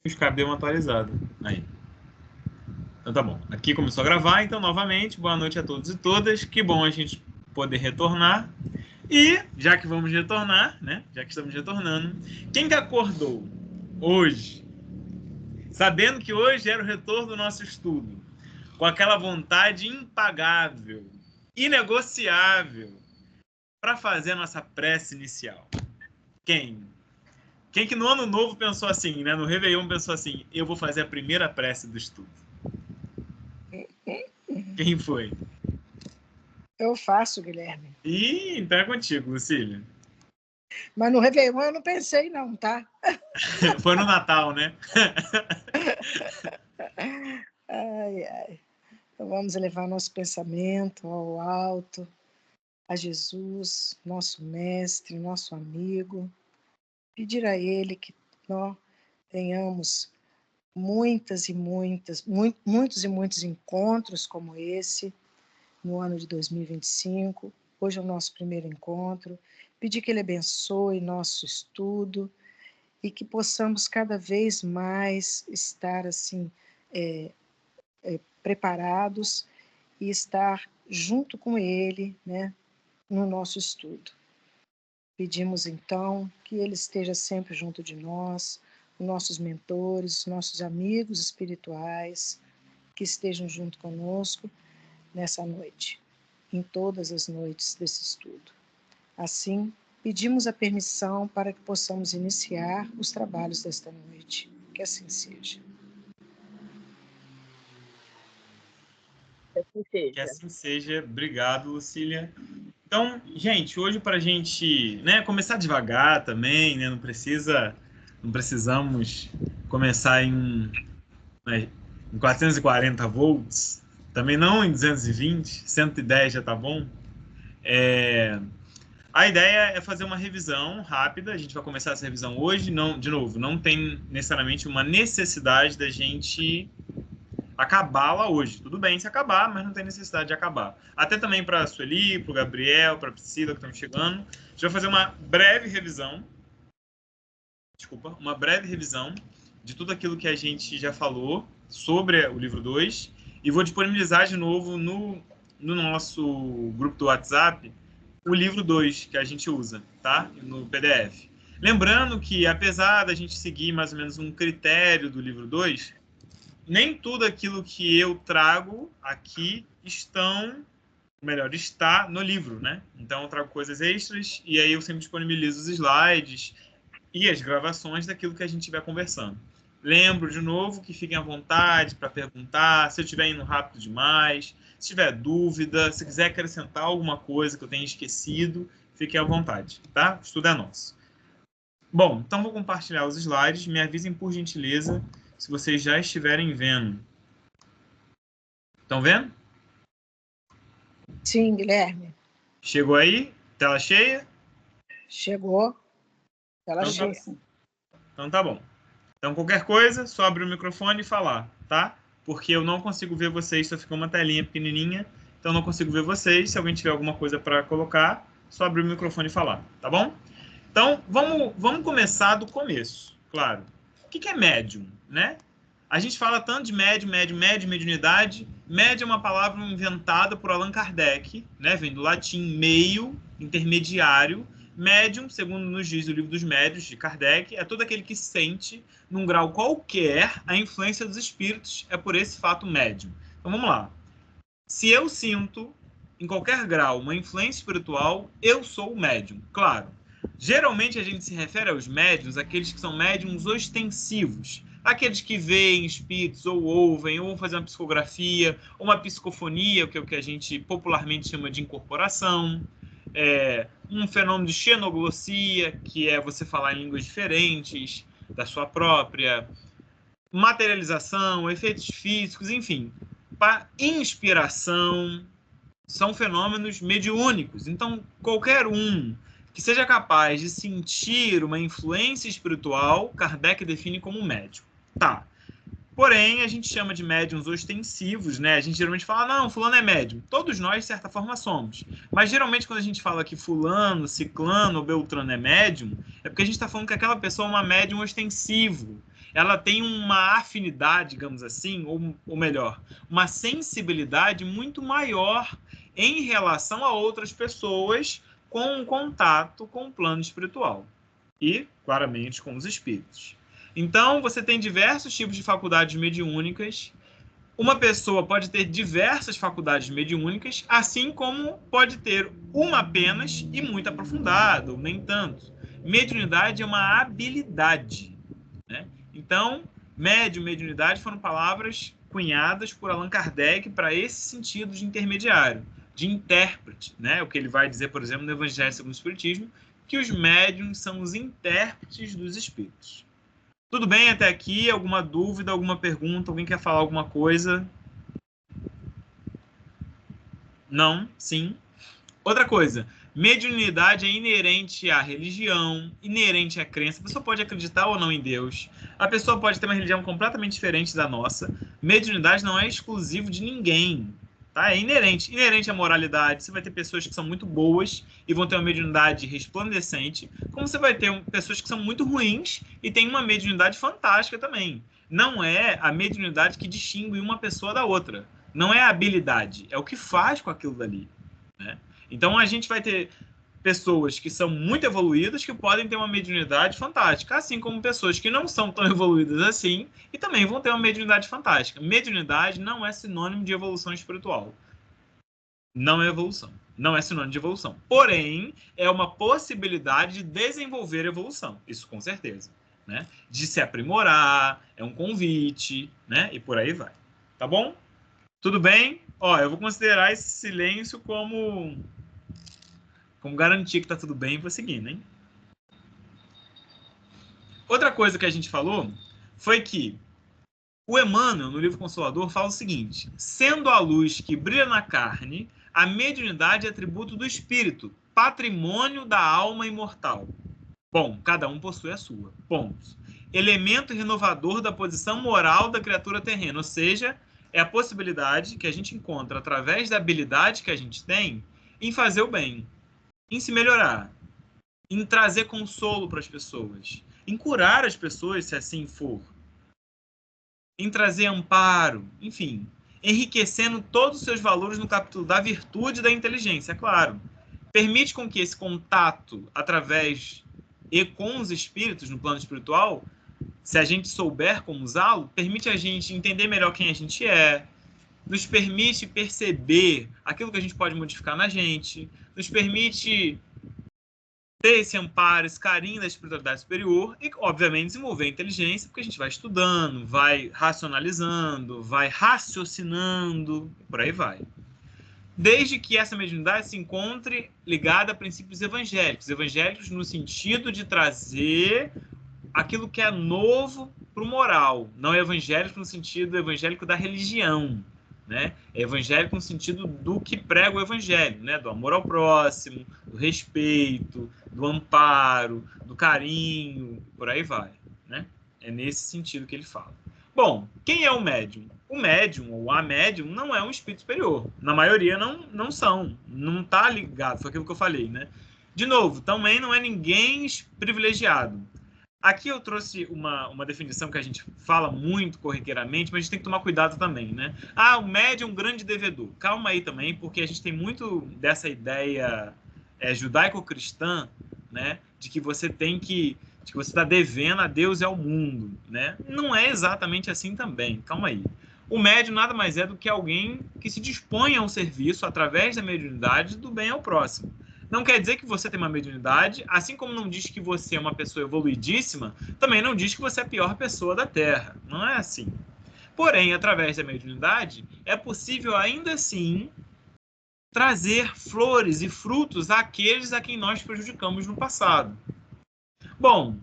O Skype deu uma atualizada. Aí. Então tá bom. Aqui começou a gravar, então novamente, boa noite a todos e todas. Que bom a gente poder retornar. E, já que vamos retornar, né? Já que estamos retornando, quem que acordou hoje, sabendo que hoje era o retorno do nosso estudo, com aquela vontade impagável, inegociável, para fazer a nossa prece inicial? Quem? Quem que no ano novo pensou assim, né? No Réveillon pensou assim, eu vou fazer a primeira prece do estudo. Quem foi? Eu faço, Guilherme. Ih, então é contigo, Lucília. Mas no Réveillon eu não pensei não, tá? Foi no Natal, né? Ai, ai. Então vamos elevar nosso pensamento ao alto, a Jesus, nosso mestre, nosso amigo. Pedir a Ele que nós tenhamos muitos e muitos encontros como esse no ano de 2025. Hoje é o nosso primeiro encontro. Pedir que Ele abençoe nosso estudo e que possamos cada vez mais estar assim preparados e estar junto com Ele, né, no nosso estudo. Pedimos então que Ele esteja sempre junto de nós, os nossos mentores, nossos amigos espirituais, que estejam junto conosco nessa noite, em todas as noites desse estudo. Assim, pedimos a permissão para que possamos iniciar os trabalhos desta noite. Que assim seja. Que assim seja. Obrigado, Lucília. Então, gente, hoje para a gente, né, começar devagar também, né, não precisamos começar né, em 440 volts, também não em 220, 110 já tá bom. A ideia é fazer uma revisão rápida. A gente vai começar essa revisão hoje. Não, de novo, não tem necessariamente uma necessidade da gente acabá-la hoje. Tudo bem se acabar, mas não tem necessidade de acabar. Até também para a Sueli, para o Gabriel, para a Priscila que estão chegando. A gente vai fazer uma breve revisão. Desculpa, uma breve revisão de tudo aquilo que a gente já falou sobre o livro 2 e vou disponibilizar de novo no nosso grupo do WhatsApp o livro 2 que a gente usa, tá? No PDF. Lembrando que, apesar da gente seguir mais ou menos um critério do livro 2, nem tudo aquilo que eu trago aqui está no livro, né? Então eu trago coisas extras e aí eu sempre disponibilizo os slides e as gravações daquilo que a gente estiver conversando. Lembro de novo que fiquem à vontade para perguntar, se eu estiver indo rápido demais, se tiver dúvida, se quiser acrescentar alguma coisa que eu tenha esquecido, fiquem à vontade, tá? O estudo é nosso. Bom, então vou compartilhar os slides. Me avisem, por gentileza, se vocês já estiverem vendo. Estão vendo? Sim, Guilherme. Chegou aí? Tela cheia? Chegou. Tela cheia. Então tá bom. Então qualquer coisa, só abrir o microfone e falar, tá? Porque eu não consigo ver vocês, só fica uma telinha pequenininha, então eu não consigo ver vocês. Se alguém tiver alguma coisa para colocar, só abrir o microfone e falar, tá bom? Então, vamos começar do começo, claro. O que é médium, né? A gente fala tanto de médium, mediunidade. Médium é uma palavra inventada por Allan Kardec, né? Vem do latim meio, intermediário. Médium, segundo nos diz o livro dos médiuns de Kardec, é todo aquele que sente, num grau qualquer, a influência dos espíritos. É por esse fato médium. Então vamos lá. Se eu sinto, em qualquer grau, uma influência espiritual, eu sou o médium. Claro, geralmente a gente se refere aos médiums, aqueles que são médiums ostensivos. Aqueles que veem espíritos, ou ouvem, ou vão fazer uma psicografia, ou uma psicofonia, que é o que a gente popularmente chama de incorporação. Um fenômeno de xenoglossia, que é você falar em línguas diferentes da sua própria, materialização, efeitos físicos, enfim. Inspiração, são fenômenos mediúnicos. Então, qualquer um que seja capaz de sentir uma influência espiritual, Kardec define como médium. Tá. Porém, a gente chama de médiums ostensivos, né? A gente geralmente fala, não, fulano é médium. Todos nós, de certa forma, somos. Mas, geralmente, quando a gente fala que fulano, ciclano ou beltrano é médium, é porque a gente está falando que aquela pessoa é uma médium ostensivo. ela tem uma afinidade, digamos assim, ou melhor, uma sensibilidade muito maior em relação a outras pessoas com um contato com o plano espiritual e, claramente, com os espíritos. Então, você tem diversos tipos de faculdades mediúnicas. Uma pessoa pode ter diversas faculdades mediúnicas, assim como pode ter uma apenas e muito aprofundada, ou nem tanto. Mediunidade é uma habilidade, né? Então, médium e mediunidade foram palavras cunhadas por Allan Kardec para esse sentido de intermediário, de intérprete, né? O que ele vai dizer, por exemplo, no Evangelho segundo o Espiritismo, que os médiuns são os intérpretes dos espíritos. Tudo bem até aqui? Alguma dúvida, alguma pergunta? Alguém quer falar alguma coisa? Não? Sim? Outra coisa, mediunidade é inerente à religião, inerente à crença. A pessoa pode acreditar ou não em Deus. A pessoa pode ter uma religião completamente diferente da nossa. Mediunidade não é exclusivo de ninguém. Tá? É inerente. Inerente à moralidade. Você vai ter pessoas que são muito boas e vão ter uma mediunidade resplandecente, como você vai ter pessoas que são muito ruins e têm uma mediunidade fantástica também. Não é a mediunidade que distingue uma pessoa da outra. Não é a habilidade. É o que faz com aquilo dali, né? Então, a gente vai ter pessoas que são muito evoluídas que podem ter uma mediunidade fantástica, assim como pessoas que não são tão evoluídas assim e também vão ter uma mediunidade fantástica. Mediunidade não é sinônimo de evolução espiritual. Não é evolução. Não é sinônimo de evolução. Porém, é uma possibilidade de desenvolver evolução. Isso com certeza, né? De se aprimorar, é um convite, né? E por aí vai. Tá bom? Tudo bem? Ó, eu vou considerar esse silêncio como garantir que tá tudo bem e vou seguindo, hein? Outra coisa que a gente falou foi que o Emmanuel, no livro Consolador, fala o seguinte: sendo a luz que brilha na carne, a mediunidade é atributo do espírito, patrimônio da alma imortal. Bom, cada um possui a sua. Ponto. Elemento renovador da posição moral da criatura terrena, ou seja, é a possibilidade que a gente encontra através da habilidade que a gente tem em fazer o bem, em se melhorar, em trazer consolo para as pessoas, em curar as pessoas, se assim for, em trazer amparo, enfim, enriquecendo todos os seus valores no capítulo da virtude e da inteligência, é claro. Permite com que esse contato através e com os espíritos no plano espiritual, se a gente souber como usá-lo, permite a gente entender melhor quem a gente é, nos permite perceber aquilo que a gente pode modificar na gente, nos permite ter esse amparo, esse carinho da espiritualidade superior e, obviamente, desenvolver a inteligência, porque a gente vai estudando, vai racionalizando, vai raciocinando, e por aí vai. Desde que essa mediunidade se encontre ligada a princípios evangélicos no sentido de trazer aquilo que é novo para o moral, não é evangélico no sentido evangélico da religião, né? É evangélico no sentido do que prega o evangelho, né? Do amor ao próximo, do respeito, do amparo, do carinho, por aí vai, né? É nesse sentido que ele fala. Bom, quem é o médium? O médium ou a médium não é um espírito superior. Na maioria não são, não está ligado, foi aquilo que eu falei, né? De novo, também não é ninguém privilegiado. Aqui eu trouxe uma definição que a gente fala muito corriqueiramente, mas a gente tem que tomar cuidado também, né? Ah, o médium é um grande devedor. Calma aí também, porque a gente tem muito dessa ideia judaico-cristã, né? De que você está devendo a Deus e ao mundo, né? Não é exatamente assim também. Calma aí. O médium nada mais é do que alguém que se dispõe a um serviço através da mediunidade do bem ao próximo. Não quer dizer que você tem uma mediunidade, assim como não diz que você é uma pessoa evoluidíssima, também não diz que você é a pior pessoa da Terra. Não é assim. Porém, através da mediunidade, é possível ainda assim trazer flores e frutos àqueles a quem nós prejudicamos no passado. Bom,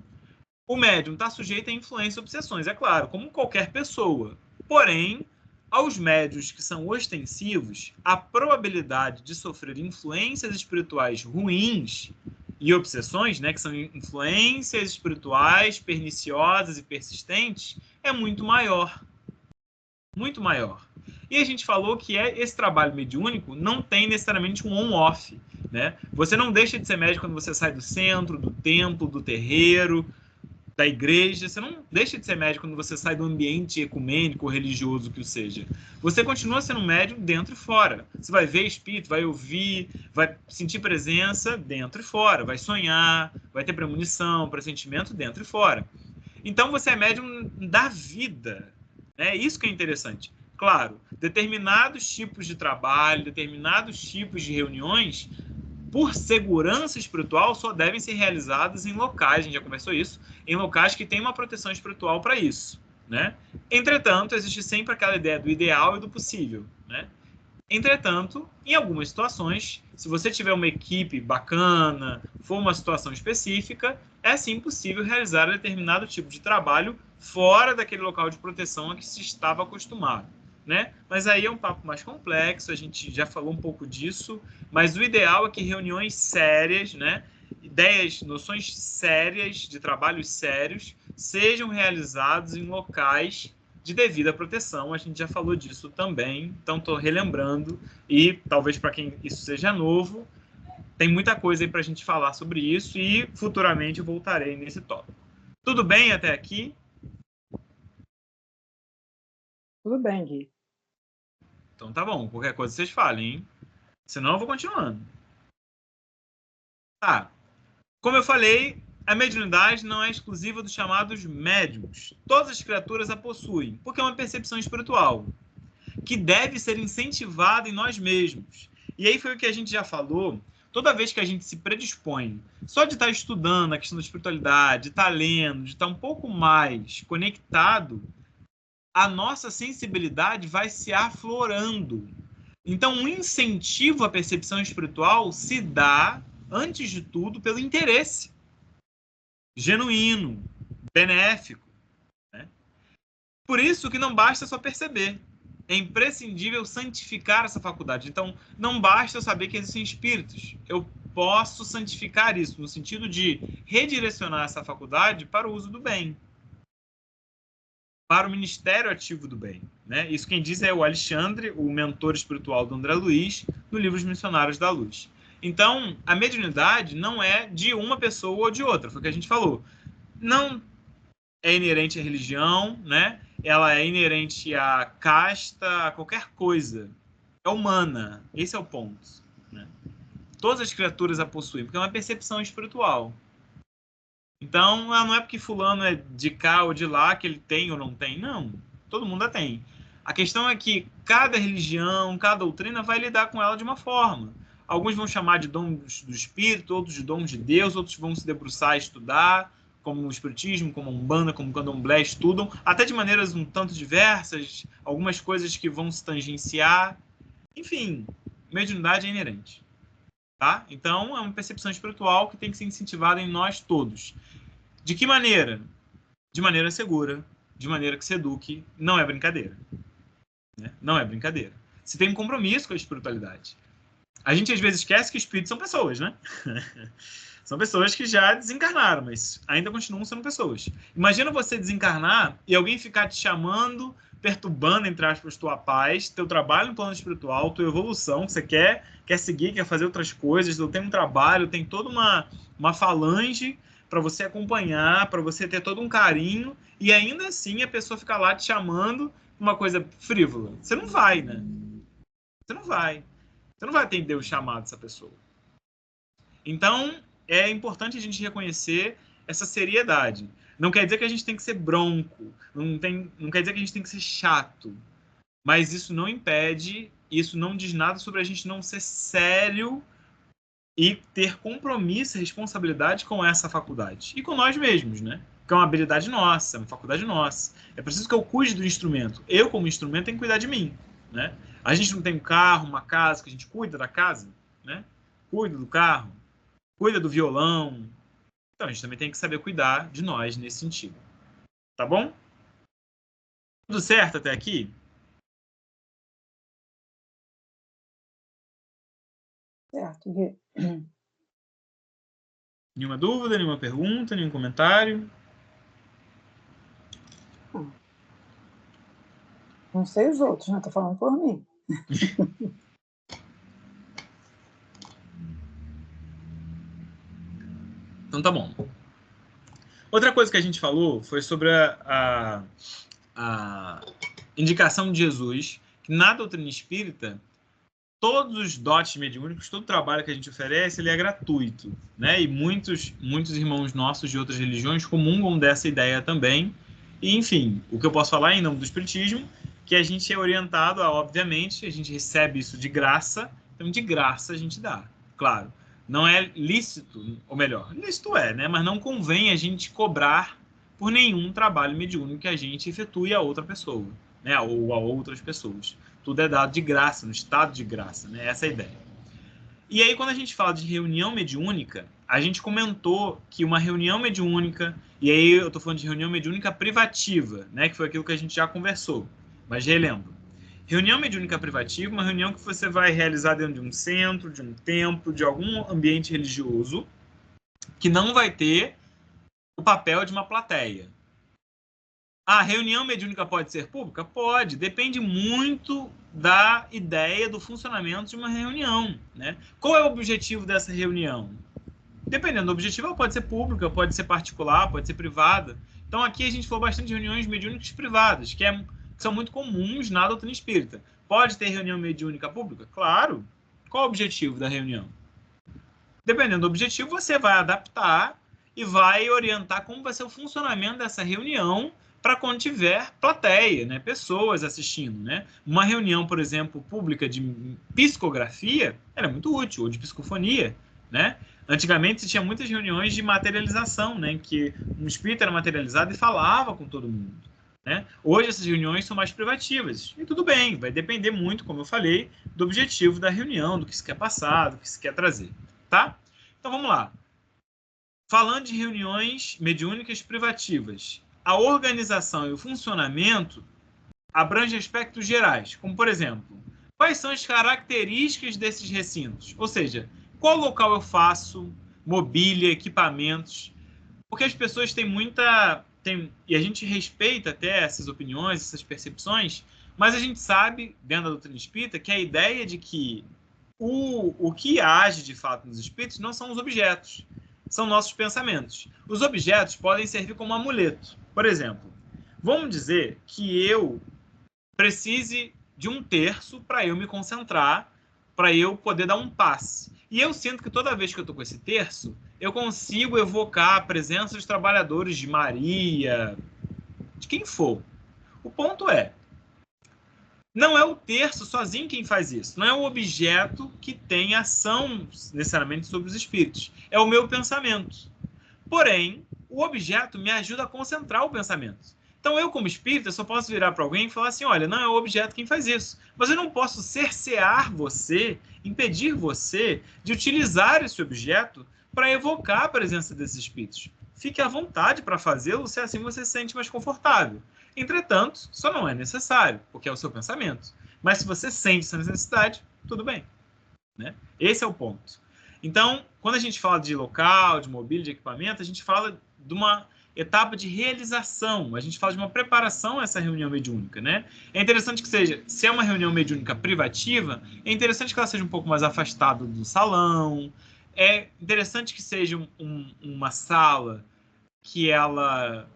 o médium está sujeito a influência e obsessões, é claro, como qualquer pessoa. Porém, aos médiuns que são ostensivos, a probabilidade de sofrer influências espirituais ruins e obsessões, né, que são influências espirituais perniciosas e persistentes, é muito maior. Muito maior. E a gente falou que esse trabalho mediúnico não tem necessariamente um on-off, né? Você não deixa de ser médium quando você sai do centro, do templo, do terreiro. da igreja. Você não deixa de ser médium quando você sai do ambiente ecumênico, religioso, que o seja. Você continua sendo médium dentro e fora. Você vai ver espírito, vai ouvir, vai sentir presença dentro e fora. Vai sonhar, vai ter premonição, pressentimento dentro e fora. Então, você é médium da vida. É isso que é interessante. Claro, determinados tipos de trabalho, determinados tipos de reuniões, por segurança espiritual, só devem ser realizadas em locais, a gente já conversou isso, em locais que têm uma proteção espiritual para isso, né? Entretanto, existe sempre aquela ideia do ideal e do possível, né? Entretanto, em algumas situações, se você tiver uma equipe bacana, for uma situação específica, é sim possível realizar determinado tipo de trabalho fora daquele local de proteção a que se estava acostumado, né? Mas aí é um papo mais complexo, a gente já falou um pouco disso, mas o ideal é que reuniões sérias, né? Ideias, noções sérias, de trabalhos sérios, sejam realizados em locais de devida proteção. A gente já falou disso também, então estou relembrando, e talvez para quem isso seja novo, tem muita coisa aí para a gente falar sobre isso, e futuramente eu voltarei nesse tópico. Tudo bem até aqui? Tudo bem, Gui. Então tá bom, qualquer coisa vocês falem, hein? Senão eu vou continuando. Tá. Como eu falei, a mediunidade não é exclusiva dos chamados médiums. Todas as criaturas a possuem, porque é uma percepção espiritual que deve ser incentivada em nós mesmos. E aí foi o que a gente já falou. Toda vez que a gente se predispõe só de estar estudando a questão da espiritualidade, de estar lendo, de estar um pouco mais conectado, a nossa sensibilidade vai se aflorando. Então, um incentivo à percepção espiritual se dá, antes de tudo, pelo interesse genuíno, benéfico, né? Por isso que não basta só perceber. É imprescindível santificar essa faculdade. Então, não basta eu saber que existem espíritos. Eu posso santificar isso, no sentido de redirecionar essa faculdade para o uso do bem, para o ministério ativo do bem, né? Isso quem diz é o Alexandre, o mentor espiritual do André Luiz, no livro Os Missionários da Luz. Então, a mediunidade não é de uma pessoa ou de outra, foi o que a gente falou. Não é inerente à religião, né? Ela é inerente à casta, a qualquer coisa. É humana. Esse é o ponto, né? Todas as criaturas a possuem, porque é uma percepção espiritual. Então, não é porque fulano é de cá ou de lá que ele tem ou não tem. Não. Todo mundo a tem. A questão é que cada religião, cada doutrina vai lidar com ela de uma forma. Alguns vão chamar de dons do Espírito, outros de dons de Deus, outros vão se debruçar a estudar, como o Espiritismo, como a Umbanda, como o Candomblé, estudam, até de maneiras um tanto diversas, algumas coisas que vão se tangenciar. Enfim, mediunidade é inerente. Tá? Então, é uma percepção espiritual que tem que ser incentivada em nós todos. De que maneira? De maneira segura, de maneira que se eduque. Não é brincadeira. Né? Não é brincadeira. Se tem um compromisso com a espiritualidade. A gente às vezes esquece que espíritos são pessoas, né? São pessoas que já desencarnaram, mas ainda continuam sendo pessoas. Imagina você desencarnar e alguém ficar te chamando, perturbando, entre aspas, tua paz, teu trabalho no plano espiritual, tua evolução, que você quer seguir, quer fazer outras coisas, tem um trabalho, tem toda uma falange para você acompanhar, para você ter todo um carinho, e ainda assim a pessoa fica lá te chamando uma coisa frívola. Você não vai, né? Você não vai. Você não vai atender o chamado dessa pessoa. Então, é importante a gente reconhecer essa seriedade. Não quer dizer que a gente tem que ser bronco, não quer dizer que a gente tem que ser chato, mas isso não impede, isso não diz nada sobre a gente não ser sério e ter compromisso e responsabilidade com essa faculdade. E com nós mesmos, né? Que é uma habilidade nossa, é uma faculdade nossa. É preciso que eu cuide do instrumento. Eu, como instrumento, tenho que cuidar de mim, né? A gente não tem um carro, uma casa, que a gente cuida da casa, né? Cuida do carro, cuida do violão. Então, a gente também tem que saber cuidar de nós nesse sentido. Tá bom? Tudo certo até aqui? Certo. Nenhuma dúvida, nenhuma pergunta, nenhum comentário? Não sei os outros, né? Estou falando por mim. Então tá bom. Outra coisa que a gente falou foi sobre a indicação de Jesus, que na doutrina espírita, todos os dotes mediúnicos, todo o trabalho que a gente oferece, ele é gratuito, né? E muitos irmãos nossos de outras religiões comungam dessa ideia também. E, enfim, o que eu posso falar em nome do Espiritismo, que a gente é orientado a, obviamente, a gente recebe isso de graça, então de graça a gente dá, claro. Não é lícito, ou melhor, lícito é, né? Mas não convém a gente cobrar por nenhum trabalho mediúnico que a gente efetue a outra pessoa, né? Ou a outras pessoas. Tudo é dado de graça, no estado de graça, né? Essa é a ideia. E aí, quando a gente fala de reunião mediúnica, a gente comentou que uma reunião mediúnica, e aí eu estou falando de reunião mediúnica privativa, né? Que foi aquilo que a gente já conversou, mas relembro. Reunião mediúnica privativa, uma reunião que você vai realizar dentro de um centro, de um templo, de algum ambiente religioso, que não vai ter o papel de uma plateia. A reunião mediúnica pode ser pública? Pode. Depende muito da ideia, do funcionamento de uma reunião, né? Qual é o objetivo dessa reunião? Dependendo do objetivo, ela pode ser pública, pode ser particular, pode ser privada. Então, aqui a gente falou bastante de reuniões mediúnicas privadas, que são muito comuns na doutrina espírita. Pode ter reunião mediúnica pública? Claro. Qual o objetivo da reunião? Dependendo do objetivo, você vai adaptar e vai orientar como vai ser o funcionamento dessa reunião para quando tiver plateia, né, pessoas assistindo, né? Uma reunião, por exemplo, pública de psicografia, era muito útil, ou de psicofonia, né? Antigamente se tinha muitas reuniões de materialização, né, em que um espírito era materializado e falava com todo mundo, né? Hoje essas reuniões são mais privativas, e tudo bem, vai depender muito, como eu falei, do objetivo da reunião, do que se quer passar, do que se quer trazer, tá? Então vamos lá. Falando de reuniões mediúnicas privativas, a organização e o funcionamento abrange aspectos gerais, como, por exemplo, quais são as características desses recintos? Ou seja, qual local eu faço, mobília, equipamentos? Porque as pessoas têm muita... e a gente respeita até essas opiniões, essas percepções, mas a gente sabe, dentro da doutrina espírita, que a ideia de que o que age de fato nos espíritos não são os objetos, são nossos pensamentos. Os objetos podem servir como amuleto. Por exemplo, vamos dizer que eu precise de um terço para eu me concentrar, para eu poder dar um passe. E eu sinto que toda vez que eu estou com esse terço, eu consigo evocar a presença dos trabalhadores de Maria, de quem for. O ponto é, não é o terço sozinho quem faz isso. Não é o objeto que tem ação necessariamente sobre os espíritos. É o meu pensamento. Porém, o objeto me ajuda a concentrar o pensamento. Então, eu, como espírita, só posso virar para alguém e falar assim, olha, não é o objeto quem faz isso. Mas eu não posso cercear você, impedir você de utilizar esse objeto para evocar a presença desses espíritos. Fique à vontade para fazê-lo, se assim você se sente mais confortável. Entretanto, só não é necessário, porque é o seu pensamento. Mas se você sente essa necessidade, tudo bem, né? Esse é o ponto. Então, quando a gente fala de local, de mobília, de equipamento, a gente fala de uma etapa de realização, a gente fala de uma preparação a essa reunião mediúnica, né? É interessante que seja, se é uma reunião mediúnica privativa, é interessante que ela seja um pouco mais afastada do salão, é interessante que seja uma sala que ela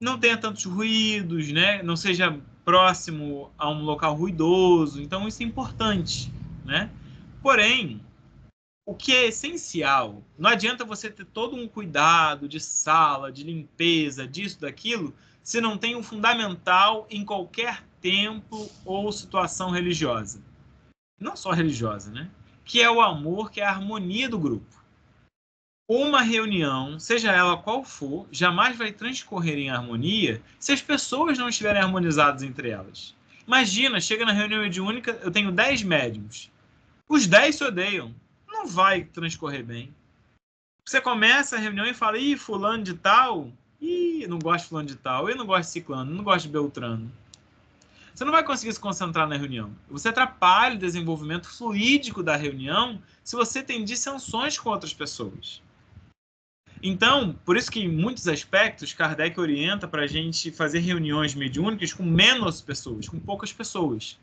não tenha tantos ruídos, né? Não seja próximo a um local ruidoso. Então, isso é importante, né? Porém, o que é essencial, não adianta você ter todo um cuidado de sala, de limpeza, disso, daquilo, se não tem um fundamental em qualquer templo ou situação religiosa. Não só religiosa, né? Que é o amor, que é a harmonia do grupo. Uma reunião, seja ela qual for, jamais vai transcorrer em harmonia se as pessoas não estiverem harmonizadas entre elas. Imagina, chega na reunião mediúnica, eu tenho 10 médiums. Os 10 se odeiam. Não vai transcorrer bem. Você começa a reunião e fala, ih, fulano de tal, ih, não gosto de fulano de tal, eu não gosto de ciclano, não gosto de beltrano. Você não vai conseguir se concentrar na reunião. Você atrapalha o desenvolvimento fluídico da reunião se você tem dissensões com outras pessoas. Então, por isso que em muitos aspectos, Kardec orienta para a gente fazer reuniões mediúnicas com menos pessoas, com poucas pessoas.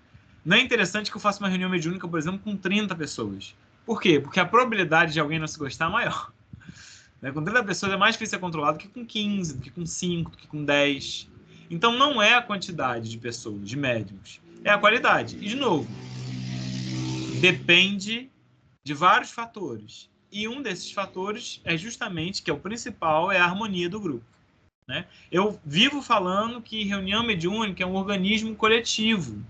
Não é interessante que eu faça uma reunião mediúnica, por exemplo, com 30 pessoas. Por quê? Porque a probabilidade de alguém não se gostar é maior. Né? Com 30 pessoas é mais difícil ser controlado que com 15, do que com 5, do que com 10. Então, não é a quantidade de pessoas, de médiums, é a qualidade. E, de novo, depende de vários fatores. E um desses fatores é justamente, que é o principal, é a harmonia do grupo. Né? Eu vivo falando que reunião mediúnica é um organismo coletivo.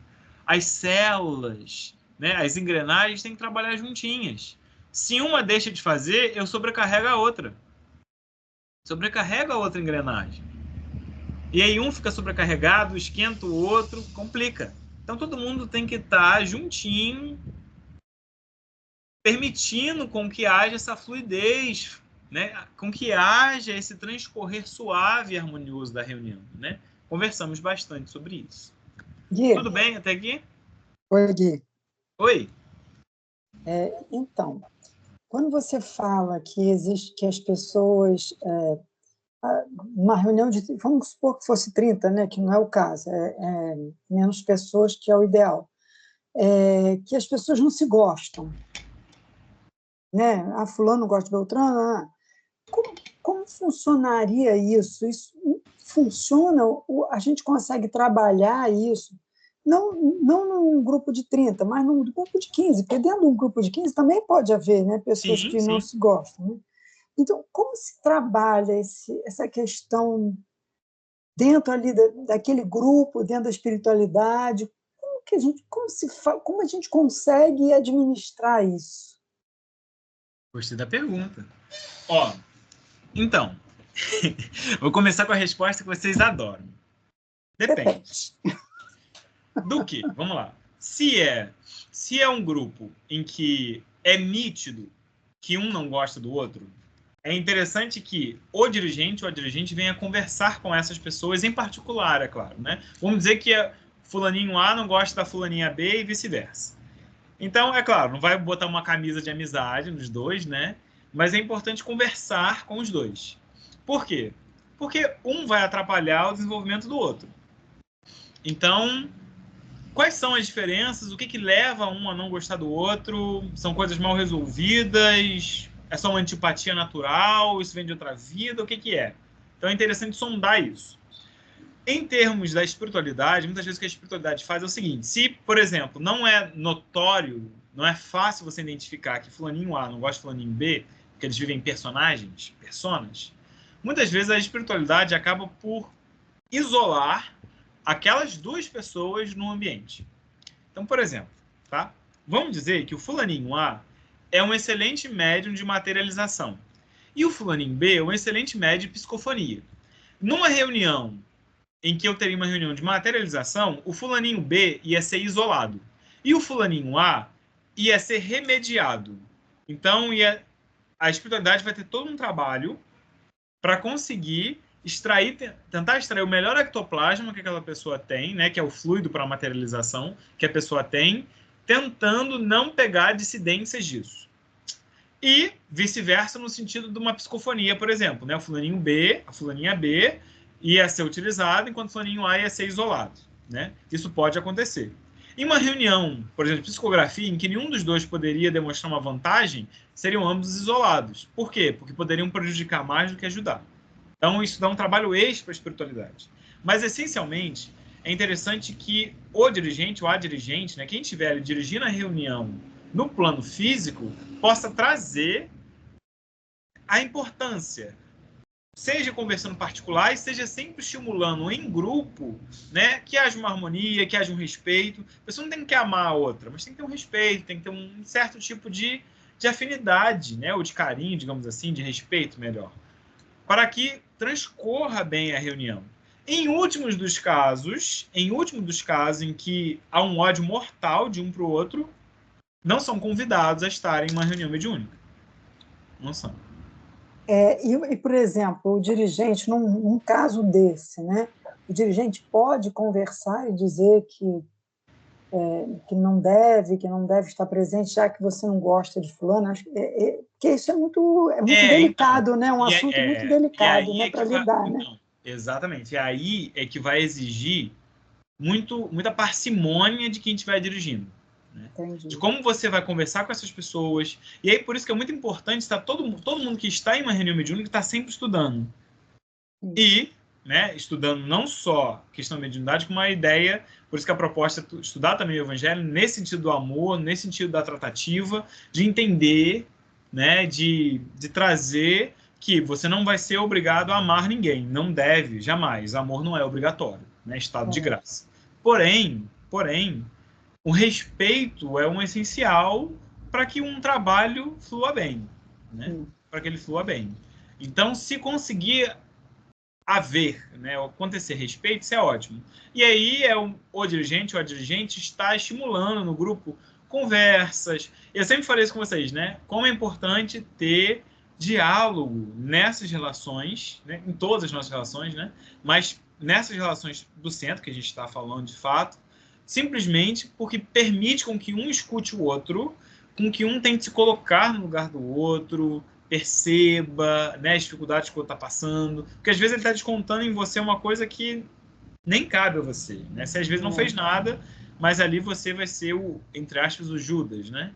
As células, né, as engrenagens têm que trabalhar juntinhas. Se uma deixa de fazer, eu sobrecarrego a outra. Sobrecarrega a outra engrenagem. E aí um fica sobrecarregado, esquenta o outro, complica. Então todo mundo tem que estar juntinho, permitindo com que haja essa fluidez, né? Com que haja esse transcorrer suave e harmonioso da reunião. Né? Conversamos bastante sobre isso. Gui. Tudo bem até aqui? Oi, Gui. Oi. Então, quando você fala que existe que as pessoas... uma reunião de... Vamos supor que fosse 30, né? Que não é o caso. Menos pessoas, que é o ideal. Que as pessoas não se gostam. Né? Fulano gosta de Beltrano. Como funcionaria isso? Isso funciona? A gente consegue trabalhar isso? Não num grupo de 30, mas num grupo de 15, porque dentro de um grupo de 15 também pode haver, né, pessoas que não se gostam. Né? Então, como se trabalha essa questão dentro ali daquele grupo, dentro da espiritualidade? Como a gente consegue administrar isso? Gostei da pergunta. Então, vou começar com a resposta que vocês adoram. Depende. Do que? Vamos lá. Se é um grupo em que é nítido que um não gosta do outro, é interessante que o dirigente ou a dirigente venha conversar com essas pessoas em particular, é claro. Né? Vamos dizer que fulaninho A não gosta da fulaninha B e vice-versa. Então, é claro, não vai botar uma camisa de amizade nos dois, né? Mas é importante conversar com os dois. Por quê? Porque um vai atrapalhar o desenvolvimento do outro. Então, quais são as diferenças? O que leva um a não gostar do outro? São coisas mal resolvidas? É só uma antipatia natural? Isso vem de outra vida? O que é? Então, é interessante sondar isso. Em termos da espiritualidade, muitas vezes o que a espiritualidade faz é o seguinte: se, por exemplo, não é notório, não é fácil você identificar que fulaninho A não gosta de fulaninho B, porque eles vivem personagens, personas, muitas vezes a espiritualidade acaba por isolar aquelas duas pessoas no ambiente. Então, por exemplo, tá? Vamos dizer que o fulaninho A é um excelente médium de materialização e o fulaninho B é um excelente médium de psicofonia. Numa reunião em que eu teria uma reunião de materialização, o fulaninho B ia ser isolado. E o fulaninho A ia ser remediado. Então, a espiritualidade vai ter todo um trabalho para conseguir tentar extrair o melhor ectoplasma que aquela pessoa tem, né, que é o fluido para a materialização que a pessoa tem, tentando não pegar dissidências disso. E vice-versa no sentido de uma psicofonia, por exemplo. Né? O fulaninho B, a fulaninha B ia ser utilizado, enquanto o fulaninho A ia ser isolado. Né? Isso pode acontecer. Em uma reunião, por exemplo, de psicografia, em que nenhum dos dois poderia demonstrar uma vantagem, seriam ambos isolados. Por quê? Porque poderiam prejudicar mais do que ajudar. Então, isso dá um trabalho extra para a espiritualidade. Mas, essencialmente, é interessante que o dirigente ou a dirigente, né, quem estiver dirigindo a reunião no plano físico, possa trazer a importância, seja conversando particular e seja sempre estimulando em grupo, né, que haja uma harmonia, que haja um respeito. A pessoa não tem que amar a outra, mas tem que ter um respeito, tem que ter um certo tipo de afinidade, né, ou de carinho, digamos assim, de respeito melhor, para que transcorra bem a reunião. Em último dos casos em que há um ódio mortal de um para o outro, não são convidados a estarem em uma reunião mediúnica. Não são. Por exemplo, o dirigente, num caso desse, né, o dirigente pode conversar e dizer que não deve estar presente, já que você não gosta de fulano. Acho que isso é muito delicado, então, né? Um assunto muito delicado, né, para lidar. Então, né? Exatamente. E aí é que vai exigir muita parcimônia de quem estiver dirigindo. né? Entendi. De como você vai conversar com essas pessoas. E aí, por isso que é muito importante estar todo mundo que está em uma reunião mediúnica está sempre estudando. E, né, estudando não só questão da mediunidade, como uma ideia, por isso que a proposta é estudar também o evangelho nesse sentido do amor, nesse sentido da tratativa, de entender, né, de trazer que você não vai ser obrigado a amar ninguém, não deve, jamais. Amor não é obrigatório, né, estado de graça. Porém, o respeito é um essencial para que um trabalho flua bem, né? Para que ele flua bem. Então, se conseguir haver, né, acontecer respeito, isso é ótimo. E aí o dirigente ou a dirigente está estimulando no grupo conversas. Eu sempre falei isso com vocês, né? Como é importante ter diálogo nessas relações, né, em todas as nossas relações, né? Mas nessas relações do centro que a gente está falando de fato, simplesmente porque permite com que um escute o outro, com que um tente se colocar no lugar do outro, perceba, né, as dificuldades que o outro está passando, porque às vezes ele está descontando em você uma coisa que nem cabe a você, né? Você às vezes não fez nada, mas ali você vai ser o, entre aspas, o Judas, né,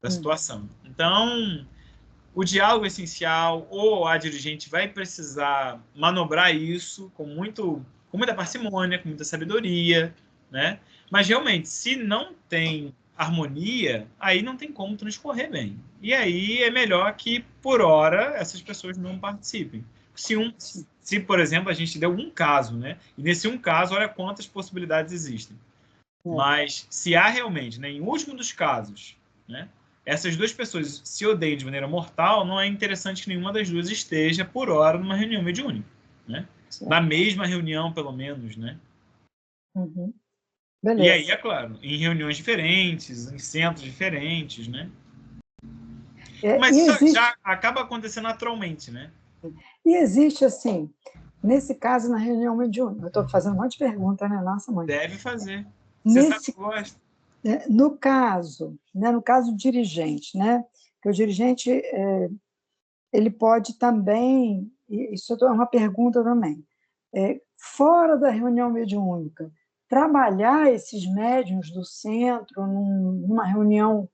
da situação. Então, o diálogo é essencial, ou a dirigente vai precisar manobrar isso com muita parcimônia, com muita sabedoria, né? Mas realmente, se não tem harmonia, aí não tem como transcorrer bem. E aí é melhor que, por hora, essas pessoas não participem. Se, por exemplo, a gente deu um caso, né? E nesse um caso, olha quantas possibilidades existem. Mas se há realmente, né, em último dos casos, né, essas duas pessoas se odeiam de maneira mortal, não é interessante que nenhuma das duas esteja, por hora, numa reunião mediúnica, né? Na mesma reunião, pelo menos, né? E aí, é claro, em reuniões diferentes, em centros diferentes, né? Mas isso já acaba acontecendo naturalmente, né? E existe, assim, nesse caso, na reunião mediúnica, eu estou fazendo um monte de pergunta, né? Nossa, mãe. Deve fazer. Você sabe que gosta. No caso, né, no caso do dirigente, né? Que o dirigente ele pode também, isso é uma pergunta também, fora da reunião mediúnica, trabalhar esses médiuns do centro numa reunião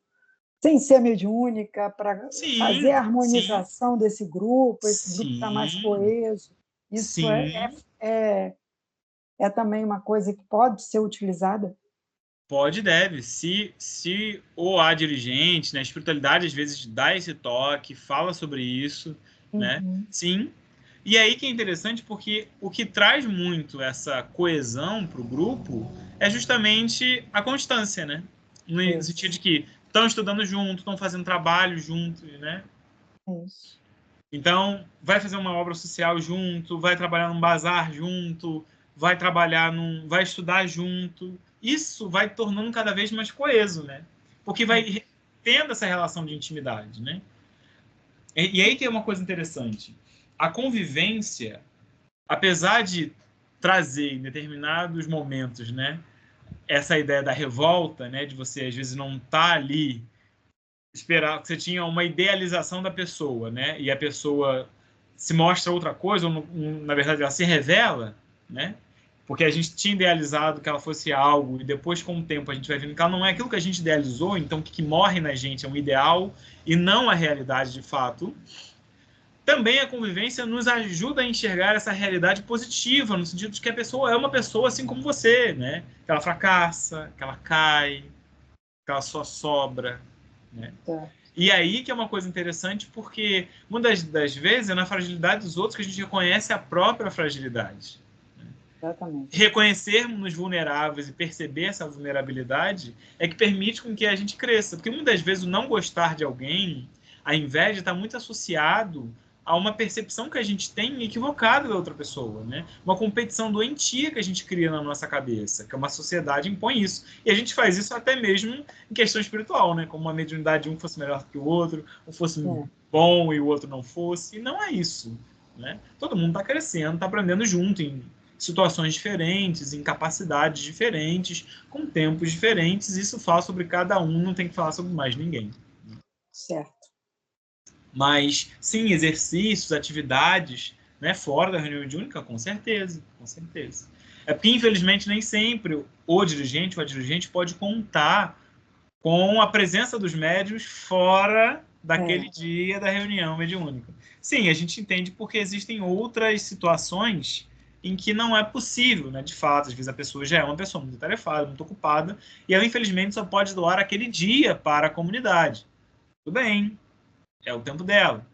sem ser mediúnica, para fazer a harmonização desse grupo, esse grupo está mais coeso. Isso é também uma coisa que pode ser utilizada? Pode e deve. Se ou a dirigente, né, a espiritualidade às vezes dá esse toque, fala sobre isso, né? Sim. E aí que é interessante porque o que traz muito essa coesão para o grupo é justamente a constância, né? No sentido de que estão estudando junto, estão fazendo trabalho junto, né? Isso. Então, vai fazer uma obra social junto, vai trabalhar num bazar junto, vai estudar junto. Isso vai tornando cada vez mais coeso, né? Porque vai tendo essa relação de intimidade, né? E aí que é uma coisa interessante. A convivência, apesar de trazer em determinados momentos, né, essa ideia da revolta, né, de você às vezes não estar ali esperar, você tinha uma idealização da pessoa, né? E a pessoa se mostra outra coisa, ou na verdade ela se revela, né? Porque a gente tinha idealizado que ela fosse algo, e depois, com o tempo, a gente vai vendo que ela não é aquilo que a gente idealizou, então o que morre na gente é um ideal e não a realidade de fato. Também a convivência nos ajuda a enxergar essa realidade positiva, no sentido de que a pessoa é uma pessoa assim como você, né? Que ela fracassa, que ela cai, que ela só sobra, né? E aí que é uma coisa interessante, porque muitas das vezes é na fragilidade dos outros que a gente reconhece a própria fragilidade. Exatamente. Reconhecermos-nos vulneráveis e perceber essa vulnerabilidade é que permite com que a gente cresça. Porque muitas vezes o não gostar de alguém, a inveja, está muito associado a uma percepção que a gente tem equivocada da outra pessoa, né? Uma competição doentia que a gente cria na nossa cabeça, que uma sociedade impõe isso. E a gente faz isso até mesmo em questão espiritual, né? Como uma mediunidade, um fosse melhor que o outro, um fosse bom e o outro não fosse. E não é isso, né? Todo mundo está crescendo, está aprendendo junto, em situações diferentes, em capacidades diferentes, com tempos diferentes. Isso fala sobre cada um, não tem que falar sobre mais ninguém. Certo. Mas, sim, exercícios, atividades, né, fora da reunião mediúnica, com certeza, com certeza. É porque, infelizmente, nem sempre o dirigente ou a dirigente pode contar com a presença dos médiuns fora daquele dia da reunião mediúnica. Sim, a gente entende porque existem outras situações em que não é possível, né? De fato, às vezes a pessoa já é uma pessoa muito atarefada, muito ocupada, e ela, infelizmente, só pode doar aquele dia para a comunidade. Tudo bem, é o tempo dela.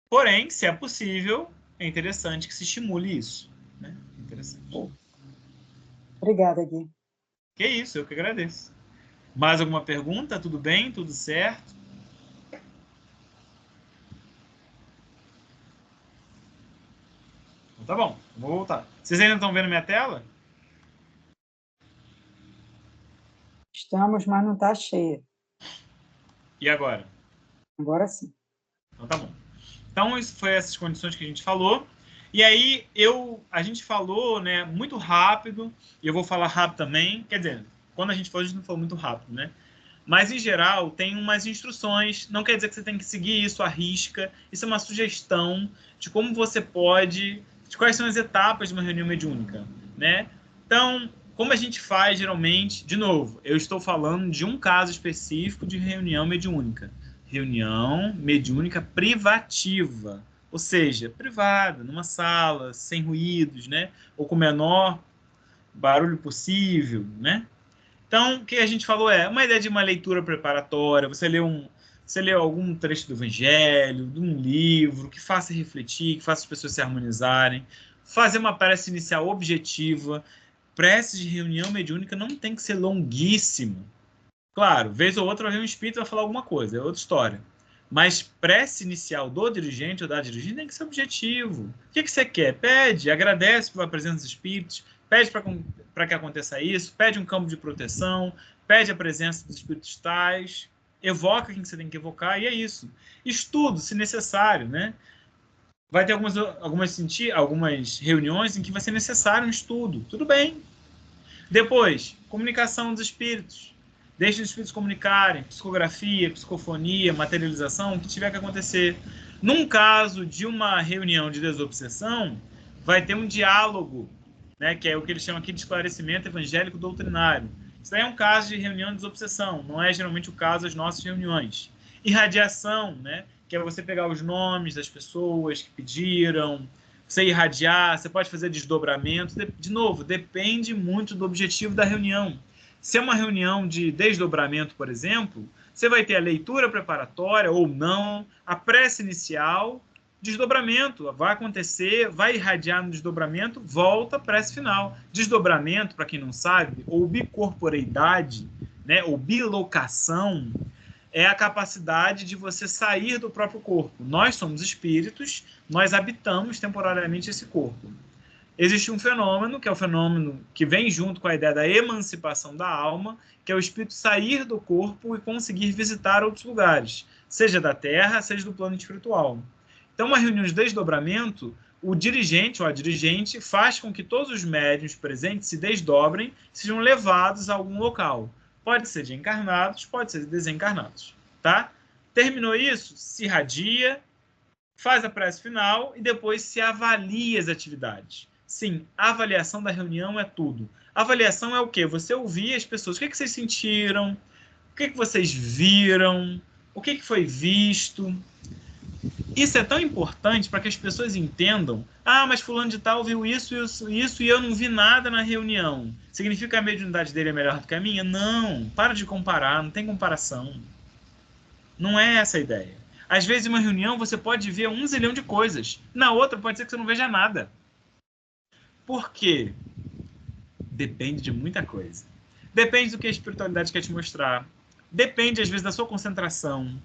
Porém, se é possível, é interessante que se estimule isso, né? Interessante. Obrigada, Gui. Que isso, eu que agradeço. Mais alguma pergunta? Tudo bem? Tudo certo? Então, tá bom, vou voltar. Vocês ainda estão vendo minha tela? Estamos, mas não está cheia. E agora? Agora sim. Então tá bom. Então, isso foi essas condições que a gente falou. E aí, a gente falou, né, muito rápido, e eu vou falar rápido também. Quer dizer, quando a gente falou, a gente não falou muito rápido, né? Mas, em geral, tem umas instruções. Não quer dizer que você tem que seguir isso à risca. Isso é uma sugestão de como você pode... de quais são as etapas de uma reunião mediúnica, né? Então, como a gente faz, geralmente... De novo, eu estou falando de um caso específico de reunião mediúnica. Reunião mediúnica privativa. Ou seja, privada, numa sala, sem ruídos, né? Ou com o menor barulho possível, né? Então, o que a gente falou é uma ideia de uma leitura preparatória, você lê algum trecho do Evangelho, de um livro, que faça refletir, que faça as pessoas se harmonizarem, fazer uma prece inicial objetiva. Prece de reunião mediúnica não tem que ser longuíssimo. Claro, vez ou outra vai vir um espírito e vai falar alguma coisa, é outra história. Mas prece inicial do dirigente ou da dirigente tem que ser objetivo. O que você quer? Pede, agradece pela presença dos espíritos, pede para que aconteça isso, pede um campo de proteção, pede a presença dos espíritos tais, evoca quem você tem que evocar, e é isso. Estudo, se necessário, né? Vai ter algumas reuniões em que vai ser necessário um estudo. Tudo bem. Depois, comunicação dos espíritos. Deixe os espíritos comunicarem, psicografia, psicofonia, materialização, o que tiver que acontecer. Num caso de uma reunião de desobsessão, vai ter um diálogo, né, que é o que eles chamam aqui de esclarecimento evangélico doutrinário. Isso daí é um caso de reunião de desobsessão, não é geralmente o caso das nossas reuniões. Irradiação, né, que é você pegar os nomes das pessoas que pediram, você irradiar, você pode fazer desdobramento. De novo, depende muito do objetivo da reunião. Se é uma reunião de desdobramento, por exemplo, você vai ter a leitura preparatória ou não, a prece inicial, desdobramento, vai acontecer, vai irradiar no desdobramento, volta, prece final. Desdobramento, para quem não sabe, ou bicorporeidade, né, ou bilocação, é a capacidade de você sair do próprio corpo. Nós somos espíritos, nós habitamos temporariamente esse corpo. Existe um fenômeno, que é o fenômeno que vem junto com a ideia da emancipação da alma, que é o espírito sair do corpo e conseguir visitar outros lugares, seja da Terra, seja do plano espiritual. Então, uma reunião de desdobramento, o dirigente ou a dirigente faz com que todos os médiuns presentes se desdobrem, sejam levados a algum local. Pode ser de encarnados, pode ser de desencarnados, tá? Terminou isso, se irradia, faz a prece final e depois se avalia as atividades. Sim, a avaliação da reunião é tudo. A avaliação é o quê? Você ouvir as pessoas. O que vocês sentiram? O que vocês viram? O que foi visto? Isso é tão importante para que as pessoas entendam. Ah, mas fulano de tal viu isso e eu não vi nada na reunião. Significa que a mediunidade dele é melhor do que a minha? Não. Para de comparar. Não tem comparação. Não é essa a ideia. Às vezes, em uma reunião, você pode ver 1 zilhão de coisas. Na outra, pode ser que você não veja nada. Por quê? Depende de muita coisa. Depende do que a espiritualidade quer te mostrar. Depende, às vezes, da sua concentração.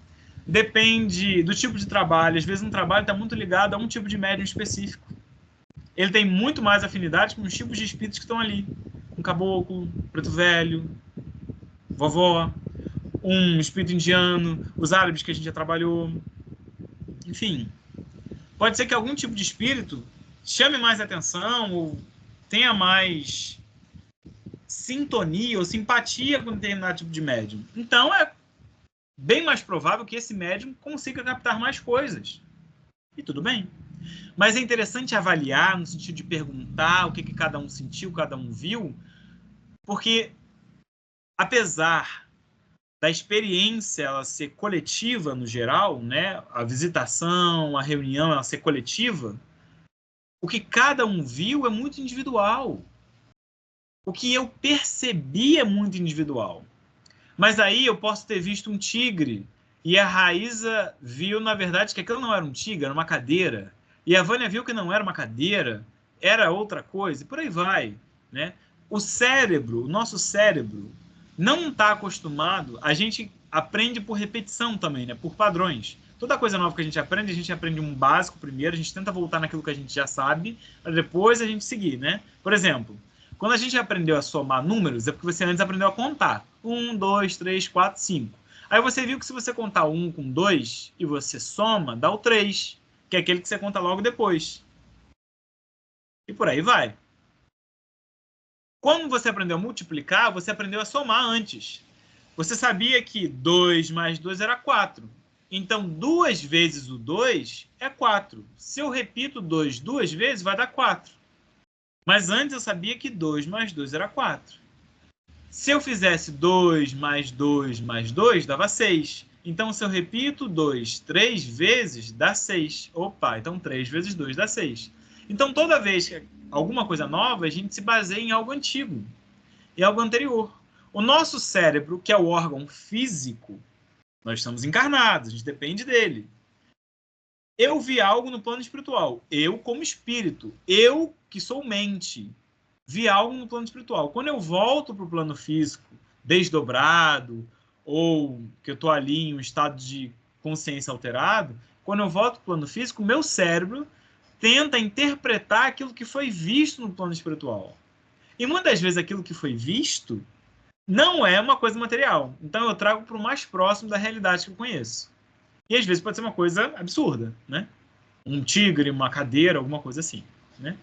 Depende do tipo de trabalho. Às vezes, um trabalho está muito ligado a um tipo de médium específico. Ele tem muito mais afinidade com os tipos de espíritos que estão ali. Um caboclo, preto velho, vovó, um espírito indiano, os árabes que a gente já trabalhou. Enfim, pode ser que algum tipo de espírito chame mais atenção ou tenha mais sintonia ou simpatia com determinado tipo de médium. Então, é bem mais provável que esse médium consiga captar mais coisas. E tudo bem. Mas é interessante avaliar, no sentido de perguntar o que cada um sentiu, cada um viu, porque, apesar da experiência ela ser coletiva no geral, né? A visitação, a reunião ela ser coletiva, o que cada um viu é muito individual. O que eu percebi é muito individual. Mas aí eu posso ter visto um tigre e a Raíza viu, na verdade, que aquilo não era um tigre, era uma cadeira. E a Vânia viu que não era uma cadeira, era outra coisa, e por aí vai, né? O cérebro, o nosso cérebro, não está acostumado, a gente aprende por repetição também, né? Por padrões. Toda coisa nova que a gente aprende um básico primeiro, a gente tenta voltar naquilo que a gente já sabe, para depois a gente seguir, né? Por exemplo, quando a gente aprendeu a somar números, é porque você antes aprendeu a contar. 1, 2, 3, 4, 5. Aí você viu que se você contar 1 com 2 e você soma, dá o 3, que é aquele que você conta logo depois. E por aí vai. Quando você aprendeu a multiplicar, você aprendeu a somar antes. Você sabia que 2 mais 2 era 4. Então, 2 vezes o 2 é 4. Se eu repito 2 duas vezes, vai dar 4. Mas antes eu sabia que 2 mais 2 era 4. Se eu fizesse 2 mais 2 mais 2, dava 6. Então, se eu repito 2 3 vezes, dá 6. Opa, então 3 vezes 2 dá 6. Então, toda vez que alguma coisa nova, a gente se baseia em algo antigo, em algo anterior. O nosso cérebro, que é o órgão físico, nós estamos encarnados, a gente depende dele. Eu vi algo no plano espiritual. Eu, como espírito. Eu, que sou mente, vi algo no plano espiritual. Quando eu volto para o plano físico, desdobrado, ou que eu estou ali em um estado de consciência alterado, quando eu volto para o plano físico, o meu cérebro tenta interpretar aquilo que foi visto no plano espiritual. E muitas vezes aquilo que foi visto não é uma coisa material. Então eu trago para o mais próximo da realidade que eu conheço. E às vezes pode ser uma coisa absurda, né? Um tigre, uma cadeira, alguma coisa assim, né?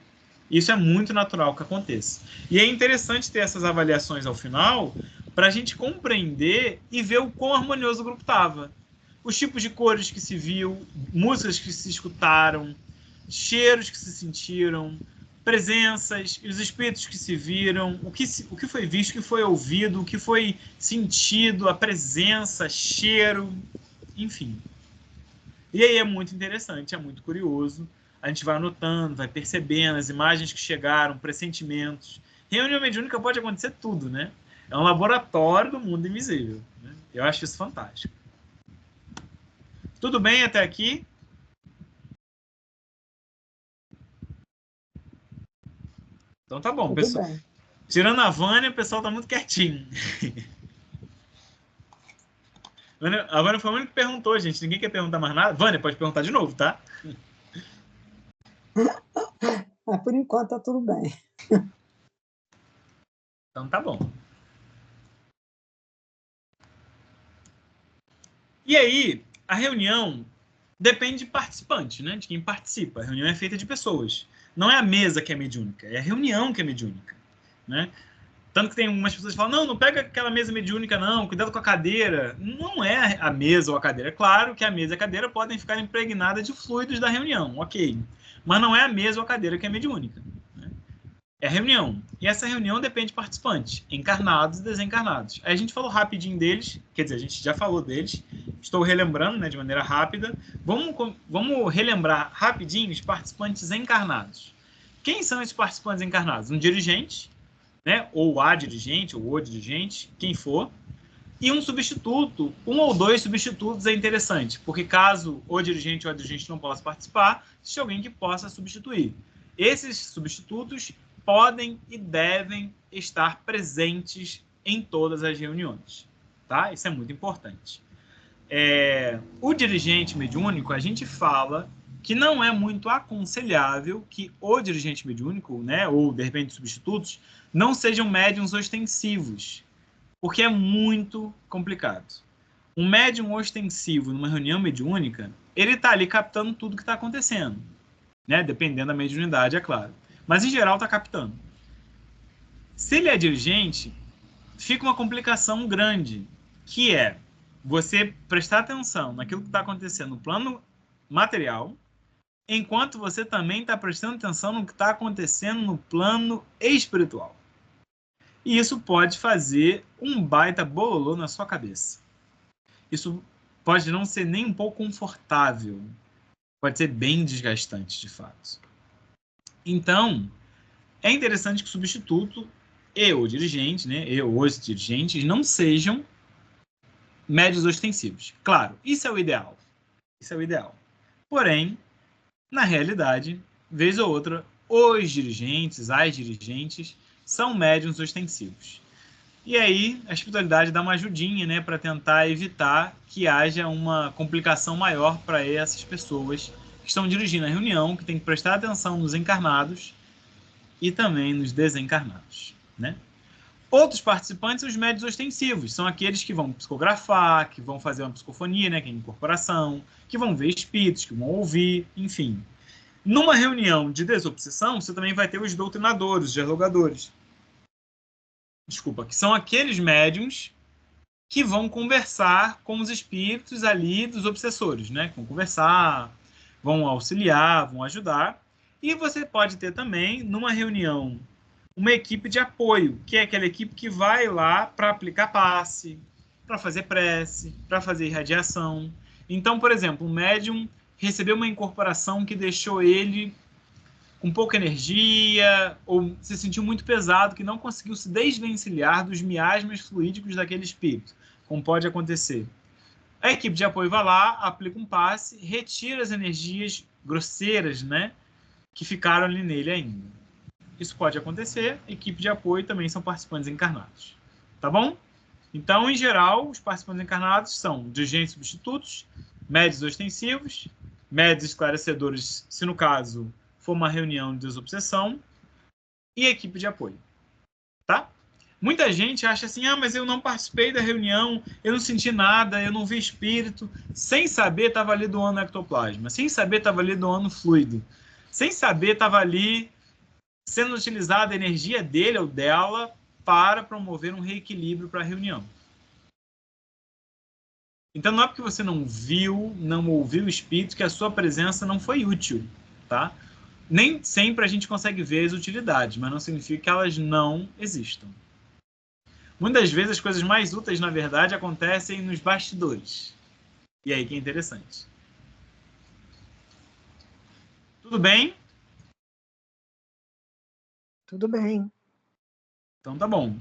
Isso é muito natural que aconteça. E é interessante ter essas avaliações ao final para a gente compreender e ver o quão harmonioso o grupo estava. Os tipos de cores que se viu, músicas que se escutaram, cheiros que se sentiram, presenças, os espíritos que se viram, o que foi visto, o que foi ouvido, o que foi sentido, a presença, cheiro, enfim. E aí é muito interessante, é muito curioso. A gente vai anotando, vai percebendo as imagens que chegaram, pressentimentos. Reunião mediúnica pode acontecer tudo, né? É um laboratório do mundo invisível, né? Eu acho isso fantástico. Tudo bem até aqui? Então tá bom, pessoal. Bem. Tirando a Vânia, o pessoal tá muito quietinho. A Vânia foi a única que perguntou, gente. Ninguém quer perguntar mais nada. Vânia, pode perguntar de novo, tá? Mas por enquanto tá tudo bem. Então tá bom. E aí, a reunião depende de participante, né? De quem participa. A reunião é feita de pessoas. Não é a mesa que é mediúnica, é a reunião que é mediúnica, né? Tanto que tem algumas pessoas que falam, não pega aquela mesa mediúnica, não, cuidado com a cadeira. Não é a mesa ou a cadeira. É claro que a mesa e a cadeira podem ficar impregnadas de fluidos da reunião, ok. Mas não é a mesa ou a cadeira que é mediúnica. Né? É a reunião. E essa reunião depende de participantes, encarnados e desencarnados. Aí a gente falou rapidinho deles, quer dizer, a gente já falou deles. Estou relembrando, né, de maneira rápida. Vamos relembrar rapidinho os participantes encarnados. Quem são esses participantes encarnados? Um dirigente, né? Ou a dirigente, ou o dirigente, quem for, e um substituto, um ou dois substitutos é interessante, porque caso o dirigente ou a dirigente não possa participar, existe alguém que possa substituir. Esses substitutos podem e devem estar presentes em todas as reuniões, tá? Isso é muito importante. O dirigente mediúnico, a gente fala que não é muito aconselhável que o dirigente mediúnico, né, ou de repente substitutos, não sejam médiums ostensivos, porque é muito complicado. Um médium ostensivo numa reunião mediúnica, ele está ali captando tudo que está acontecendo, né, dependendo da mediunidade, é claro. Mas em geral está captando. Se ele é dirigente, fica uma complicação grande, que é você prestar atenção naquilo que está acontecendo no plano material, enquanto você também está prestando atenção no que está acontecendo no plano espiritual. E isso pode fazer um baita bololô na sua cabeça. isso pode não ser nem um pouco confortável. Pode ser bem desgastante, de fato. Então, é interessante que o substituto e o dirigente, né, e os dirigentes, não sejam médios ostensivos. Claro, isso é o ideal. Isso é o ideal. Porém, na realidade, vez ou outra, os dirigentes, as dirigentes, são médiums ostensivos. E aí, a espiritualidade dá uma ajudinha, né, para tentar evitar que haja uma complicação maior para essas pessoas que estão dirigindo a reunião, que tem que prestar atenção nos encarnados e também nos desencarnados, né? Outros participantes são os médios ostensivos, são aqueles que vão psicografar, que vão fazer uma psicofonia, né, que é incorporação, que vão ver espíritos, que vão ouvir, enfim. Numa reunião de desobsessão, você também vai ter os doutrinadores, os dialogadores. Desculpa, que são aqueles médiums que vão conversar com os espíritos ali dos obsessores, né? Vão conversar, vão auxiliar, vão ajudar. E você pode ter também, numa reunião, uma equipe de apoio, que é aquela equipe que vai lá para aplicar passe, para fazer prece, para fazer irradiação. Então, por exemplo, um médium recebeu uma incorporação que deixou ele com pouca energia, ou se sentiu muito pesado, que não conseguiu se desvencilhar dos miasmas fluídicos daquele espírito, como pode acontecer. A equipe de apoio vai lá, aplica um passe, retira as energias grosseiras, né, que ficaram ali nele ainda. Isso pode acontecer. A equipe de apoio também são participantes encarnados. Tá bom? Então, em geral, os participantes encarnados são dirigentes substitutos, médios ostensivos, médios esclarecedores, se no caso for uma reunião de desobsessão, e equipe de apoio. Tá? Muita gente acha assim, mas eu não participei da reunião, eu não senti nada, eu não vi espírito, sem saber estava ali doando ectoplasma, sem saber estava ali doando fluido, sem saber estava ali sendo utilizada a energia dele ou dela para promover um reequilíbrio para a reunião. Então não é porque você não viu, não ouviu o espírito que a sua presença não foi útil, tá? Nem sempre a gente consegue ver as utilidades, mas não significa que elas não existam. Muitas vezes as coisas mais úteis, na verdade, acontecem nos bastidores. E aí que é interessante. Tudo bem? Tudo bem. Então tá bom.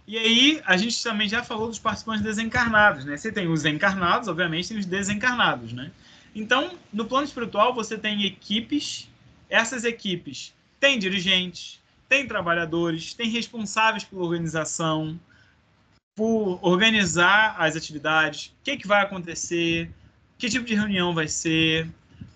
E aí, a gente também já falou dos participantes desencarnados, né? Você tem os encarnados, obviamente, tem os desencarnados, né? Então, no plano espiritual, você tem equipes. Essas equipes têm dirigentes, têm trabalhadores, têm responsáveis pela organização, por organizar as atividades, o que vai acontecer, que tipo de reunião vai ser.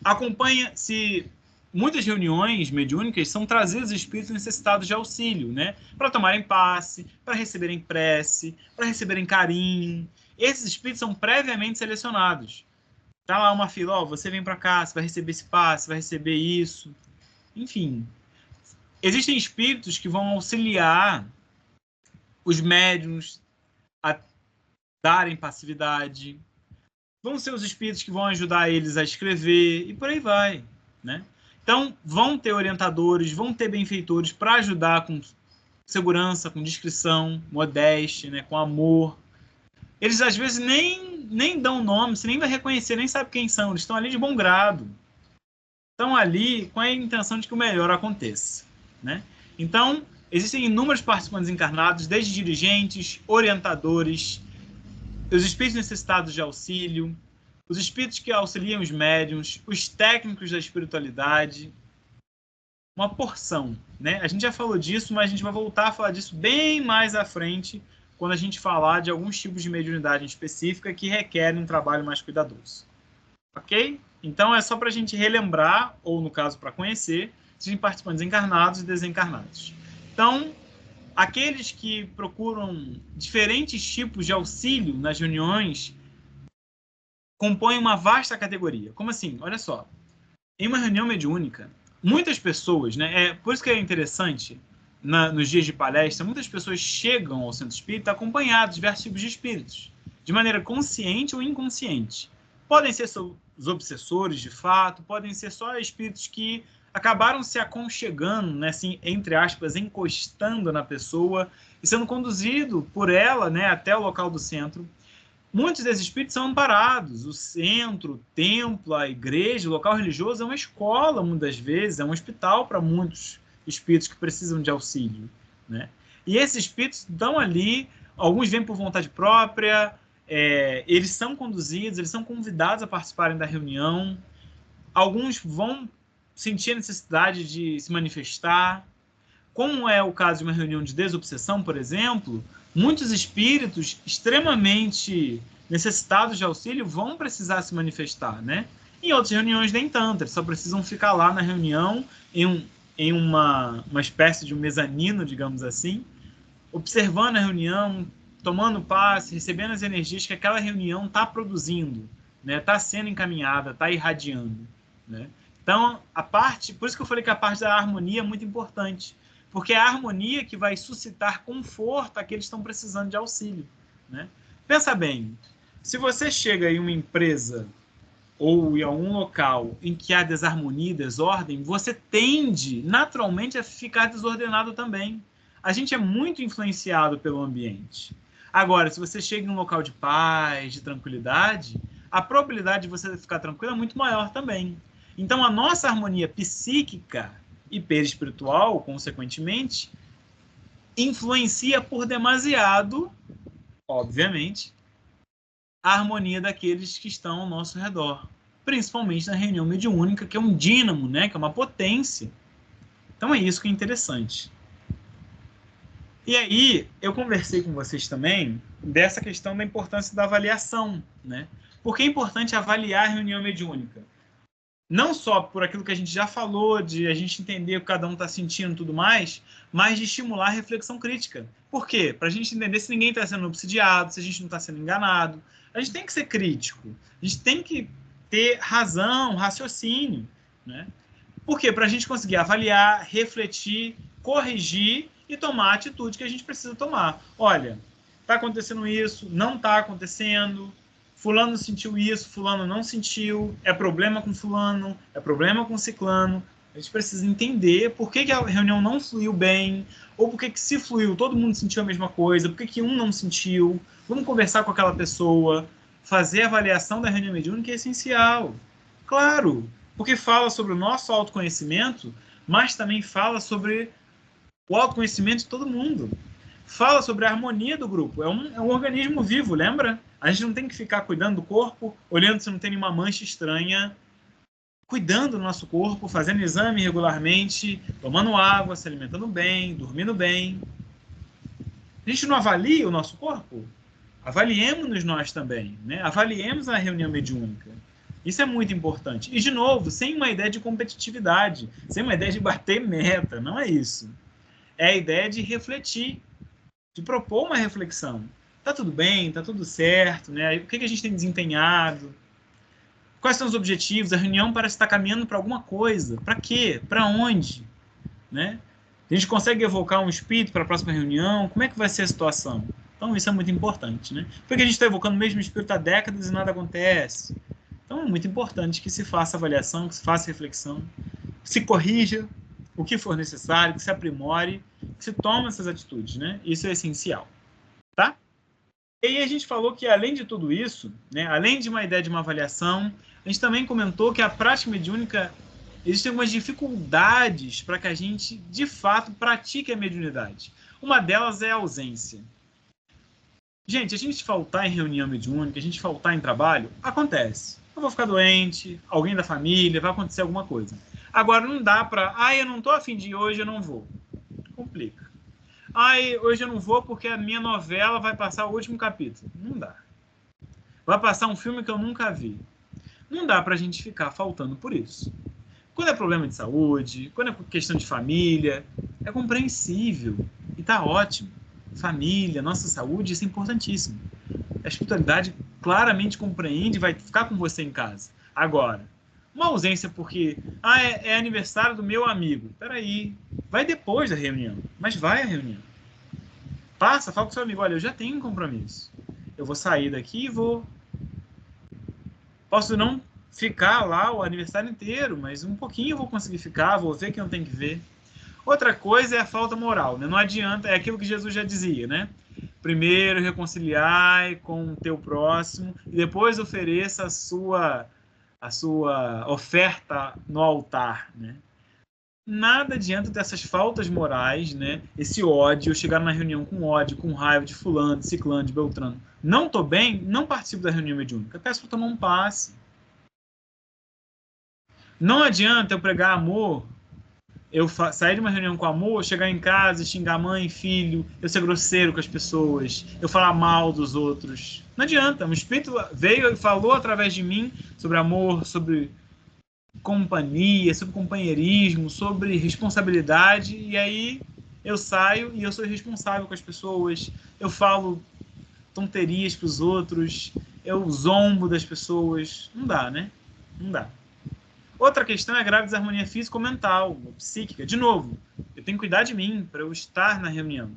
Acompanha-se. Muitas reuniões mediúnicas são trazidos espíritos necessitados de auxílio, né? Para tomarem passe, para receberem prece, para receberem carinho. Esses espíritos são previamente selecionados. Tá lá uma fila, você vem para cá, você vai receber esse passe, vai receber isso. Enfim, existem espíritos que vão auxiliar os médiuns a darem passividade. Vão ser os espíritos que vão ajudar eles a escrever e por aí vai, né? Então, vão ter orientadores, vão ter benfeitores para ajudar com segurança, com discrição, modéstia, né, com amor. Eles, às vezes, nem dão nome, você nem vai reconhecer, nem sabe quem são. Eles estão ali de bom grado. Estão ali com a intenção de que o melhor aconteça, né? Então, existem inúmeros participantes encarnados, desde dirigentes, orientadores, os espíritos necessitados de auxílio, os espíritos que auxiliam os médiuns, os técnicos da espiritualidade, uma porção, né? A gente já falou disso, mas a gente vai voltar a falar disso bem mais à frente, quando a gente falar de alguns tipos de mediunidade específica que requerem um trabalho mais cuidadoso. Ok? Então é só para a gente relembrar, ou no caso para conhecer, de participantes encarnados e desencarnados. Então, aqueles que procuram diferentes tipos de auxílio nas reuniões compõem uma vasta categoria. Como assim? Olha só. Em uma reunião mediúnica, muitas pessoas, né? Por isso que é interessante, nos dias de palestra, muitas pessoas chegam ao centro espírita acompanhados de diversos tipos de espíritos, de maneira consciente ou inconsciente. Podem ser os obsessores, de fato, podem ser só espíritos que acabaram se aconchegando, né, assim, entre aspas, encostando na pessoa e sendo conduzido por ela, né, até o local do centro. Muitos desses espíritos são amparados. O centro, o templo, a igreja, o local religioso é uma escola, muitas vezes, é um hospital para muitos espíritos que precisam de auxílio, né? E esses espíritos estão ali, alguns vêm por vontade própria, eles são conduzidos, eles são convidados a participarem da reunião, alguns vão sentir a necessidade de se manifestar. Como é o caso de uma reunião de desobsessão, por exemplo, muitos espíritos extremamente necessitados de auxílio vão precisar se manifestar, né? Em outras reuniões nem tanto, eles só precisam ficar lá na reunião em uma espécie de um mezanino, digamos assim, observando a reunião, tomando passe, recebendo as energias que aquela reunião está produzindo, né? Está sendo encaminhada, está irradiando, né? Então, por isso que eu falei que a parte da harmonia é muito importante, porque é a harmonia que vai suscitar conforto àqueles que estão precisando de auxílio, né? Pensa bem, se você chega em uma empresa ou em algum local em que há desarmonia e desordem, você tende naturalmente a ficar desordenado também. A gente é muito influenciado pelo ambiente. Agora, se você chega em um local de paz, de tranquilidade, a probabilidade de você ficar tranquilo é muito maior também. Então, a nossa harmonia psíquica e perispiritual, consequentemente, influencia por demasiado, obviamente, a harmonia daqueles que estão ao nosso redor, principalmente na reunião mediúnica, que é um dínamo, né, que é uma potência. Então é isso que é interessante. E aí, eu conversei com vocês também dessa questão da importância da avaliação, né? Porque é importante avaliar a reunião mediúnica. Não só por aquilo que a gente já falou, de a gente entender o que cada um está sentindo e tudo mais, mas de estimular a reflexão crítica. Por quê? Para a gente entender se ninguém está sendo obsidiado, se a gente não está sendo enganado. A gente tem que ser crítico. A gente tem que ter razão, raciocínio, né? Por quê? Para a gente conseguir avaliar, refletir, corrigir e tomar a atitude que a gente precisa tomar. Olha, está acontecendo isso, não está acontecendo, fulano sentiu isso, fulano não sentiu, é problema com fulano, é problema com ciclano. A gente precisa entender por que a reunião não fluiu bem, ou por que se fluiu, todo mundo sentiu a mesma coisa, por que um não sentiu. Vamos conversar com aquela pessoa, fazer a avaliação da reunião mediúnica é essencial. Claro, porque fala sobre o nosso autoconhecimento, mas também fala sobre o autoconhecimento de todo mundo. Fala sobre a harmonia do grupo. É um organismo vivo, lembra? A gente não tem que ficar cuidando do corpo, olhando se não tem nenhuma mancha estranha, cuidando do nosso corpo, fazendo exame regularmente, tomando água, se alimentando bem, dormindo bem. A gente não avalia o nosso corpo? Avaliemos-nos nós também, né? Avaliemos a reunião mediúnica. Isso é muito importante. E, de novo, sem uma ideia de competitividade, sem uma ideia de bater meta, não é isso. É a ideia de refletir, de propor uma reflexão. Tá tudo bem, tá tudo certo, né? O que a gente tem desempenhado? Quais são os objetivos? A reunião parece estar caminhando para alguma coisa. Para quê? Para onde? Né? A gente consegue evocar um espírito para a próxima reunião? Como é que vai ser a situação? Então, isso é muito importante, né? Porque a gente está evocando o mesmo espírito há décadas e nada acontece. Então, é muito importante que se faça avaliação, que se faça reflexão, que se corrija o que for necessário, que se aprimore, que se tome essas atitudes, né? Isso é essencial, tá? E aí a gente falou que, além de tudo isso, né, além de uma ideia de uma avaliação, a gente também comentou que a prática mediúnica, existem algumas dificuldades para que a gente, de fato, pratique a mediunidade. Uma delas é a ausência. Gente, a gente faltar em reunião mediúnica, a gente faltar em trabalho, acontece. Eu vou ficar doente, alguém da família, vai acontecer alguma coisa. Agora, não dá para, eu não estou a fim de ir hoje, eu não vou. Complica. Hoje eu não vou porque a minha novela vai passar o último capítulo. Não dá. Vai passar um filme que eu nunca vi. Não dá para a gente ficar faltando por isso. Quando é problema de saúde, quando é questão de família, é compreensível e tá ótimo. Família, nossa saúde, isso é importantíssimo. A espiritualidade claramente compreende e vai ficar com você em casa. Agora, uma ausência porque é aniversário do meu amigo. Peraí, vai depois da reunião, mas vai à reunião. Fala com seu amigo, olha, eu já tenho um compromisso. Eu vou sair daqui e vou. Posso não ficar lá o aniversário inteiro, mas um pouquinho eu vou conseguir ficar, vou ver quem eu tenho que ver. Outra coisa é a falta moral, né? Não adianta, é aquilo que Jesus já dizia, né? Primeiro reconciliai com o teu próximo e depois ofereça a sua oferta no altar, né? Nada adianta dessas faltas morais, né? Esse ódio, eu chegar na reunião com ódio, com raiva de fulano, de ciclano, de beltrano. Não estou bem, não participo da reunião mediúnica. Peço para tomar um passe. Não adianta eu pregar amor, eu sair de uma reunião com amor, chegar em casa e xingar mãe, filho, eu ser grosseiro com as pessoas, eu falar mal dos outros. Não adianta. O Espírito veio e falou através de mim sobre amor, sobre companhia, sobre companheirismo, sobre responsabilidade, e aí eu saio e eu sou irresponsável com as pessoas, eu falo tonterias para os outros, eu zombo das pessoas. Não dá, né? Não dá. Outra questão é a grave desarmonia físico-mental, psíquica. De novo, eu tenho que cuidar de mim para eu estar na reunião.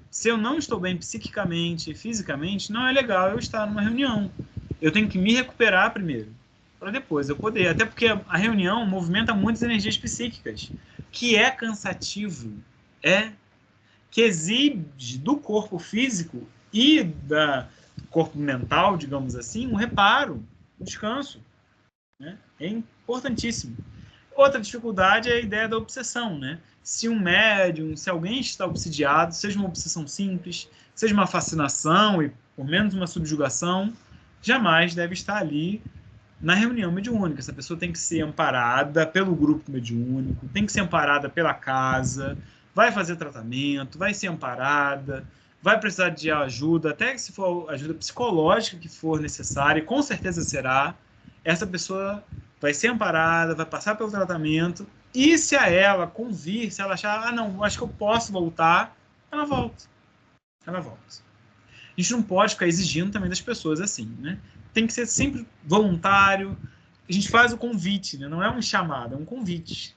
Se eu não estou bem psiquicamente e fisicamente, não é legal eu estar numa reunião. Eu tenho que me recuperar primeiro, para depois eu poder. Até porque a reunião movimenta muitas energias psíquicas, que é cansativo, que exige do corpo físico e do corpo mental, digamos assim, um reparo, um descanso, né? É importantíssimo. Outra dificuldade é a ideia da obsessão, né? Se um médium, se alguém está obsidiado, seja uma obsessão simples, seja uma fascinação e por menos uma subjugação, jamais deve estar ali na reunião mediúnica. Essa pessoa tem que ser amparada pelo grupo mediúnico, tem que ser amparada pela casa, vai fazer tratamento, vai ser amparada, vai precisar de ajuda, até que se for ajuda psicológica que for necessária, e com certeza será, essa pessoa vai ser amparada, vai passar pelo tratamento, e se a ela convir, se ela achar, não, acho que eu posso voltar, ela volta. Ela volta. A gente não pode ficar exigindo também das pessoas assim, né? Tem que ser sempre voluntário. A gente faz o convite, né? Não é um chamado, é um convite.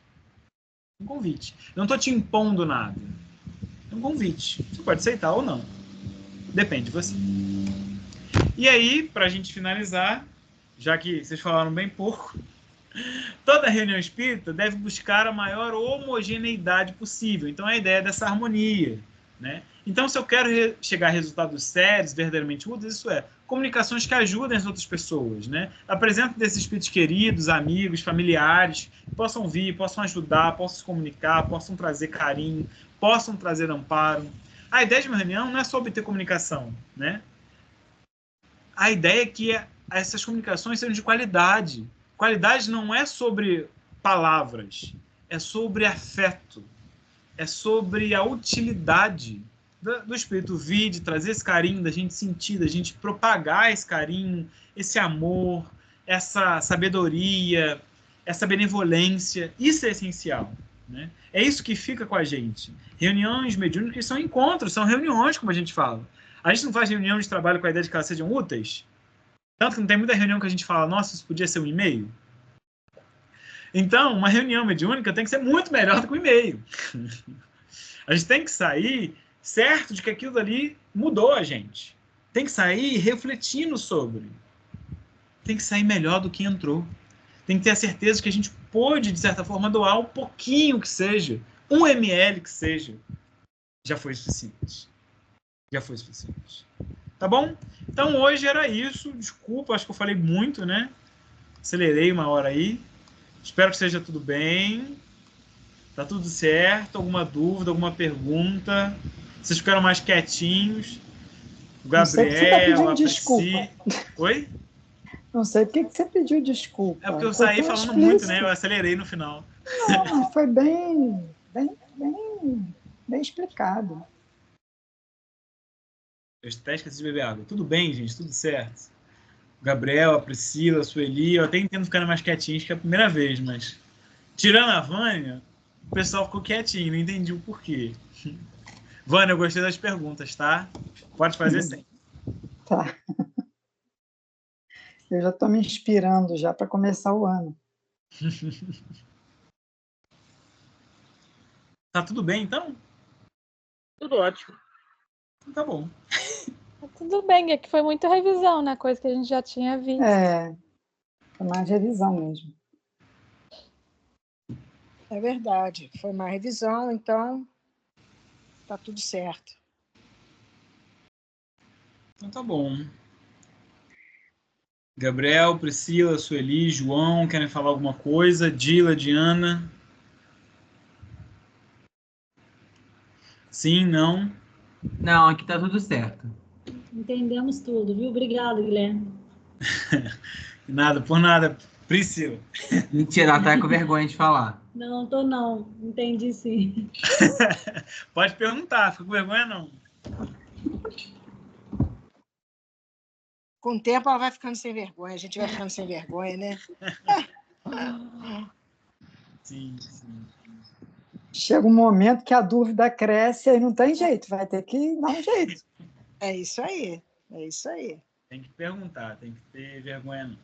Um convite. Eu não estou te impondo nada. É um convite. Você pode aceitar ou não. Depende de você. E aí, para a gente finalizar, já que vocês falaram bem pouco, toda reunião espírita deve buscar a maior homogeneidade possível. Então, é a ideia dessa harmonia, né? Então, se eu quero chegar a resultados sérios, verdadeiramente úteis, isso é, comunicações que ajudem as outras pessoas, né? Apresento desses espíritos queridos, amigos, familiares, que possam vir, possam ajudar, possam se comunicar, possam trazer carinho, possam trazer amparo. A ideia de uma reunião não é só obter comunicação, né? A ideia é que essas comunicações sejam de qualidade. Qualidade não é sobre palavras, é sobre afeto, é sobre a utilidade do espírito vir, de trazer esse carinho, da gente sentir, da gente propagar esse carinho, esse amor, essa sabedoria, essa benevolência. Isso é essencial, né? É isso que fica com a gente. Reuniões mediúnicas são encontros, são reuniões, como a gente fala. A gente não faz reunião de trabalho com a ideia de que elas sejam úteis. Tanto que não tem muita reunião que a gente fala, nossa, isso podia ser um e-mail. Então, uma reunião mediúnica tem que ser muito melhor do que um e-mail. A gente tem que sair certo de que aquilo ali mudou a gente. Tem que sair refletindo sobre. Tem que sair melhor do que entrou. Tem que ter a certeza que a gente pôde, de certa forma, doar um pouquinho que seja, 1 ml que seja. Já foi suficiente. Já foi suficiente. Tá bom? Então, hoje era isso. Desculpa, acho que eu falei muito, né? Acelerei uma hora aí. Espero que seja tudo bem. Tá tudo certo? Alguma dúvida, alguma pergunta? Vocês ficaram mais quietinhos? O Gabriel, a Priscila... Oi? Não sei por que você pediu desculpa. É porque eu saí falando muito, né? Eu acelerei no final. Não, foi bem explicado. Eu até esqueci de beber água. Tudo bem, gente? Tudo certo. O Gabriel, a Priscila, a Sueli, eu até entendo ficar mais quietinho, acho que é a primeira vez, mas... Tirando a Vânia, o pessoal ficou quietinho, não entendi o porquê. Vânia, eu gostei das perguntas, tá? Pode fazer sim. Tá. Eu já estou me inspirando já para começar o ano. Tá tudo bem, então? Tudo ótimo. Tá bom. Tudo bem, é que foi muita revisão, né? Coisa que a gente já tinha visto. Foi mais revisão mesmo. É verdade, foi mais revisão, então tá tudo certo. Então tá bom. Gabriel, Priscila, Sueli, João, querem falar alguma coisa? Dila, Diana? Sim, não? Não, aqui tá tudo certo. Entendemos tudo, viu? Obrigado, Guilherme. Nada, por nada. Priscila. Mentira, ela tá com vergonha de falar. Não, tô não. Entendi sim. Pode perguntar, fica com vergonha não. Com o tempo ela vai ficando sem vergonha, a gente vai ficando sem vergonha, né? Sim, sim. Chega um momento que a dúvida cresce e não tem jeito, vai ter que dar um jeito. É isso aí, é isso aí. Tem que perguntar, tem que ter vergonha não.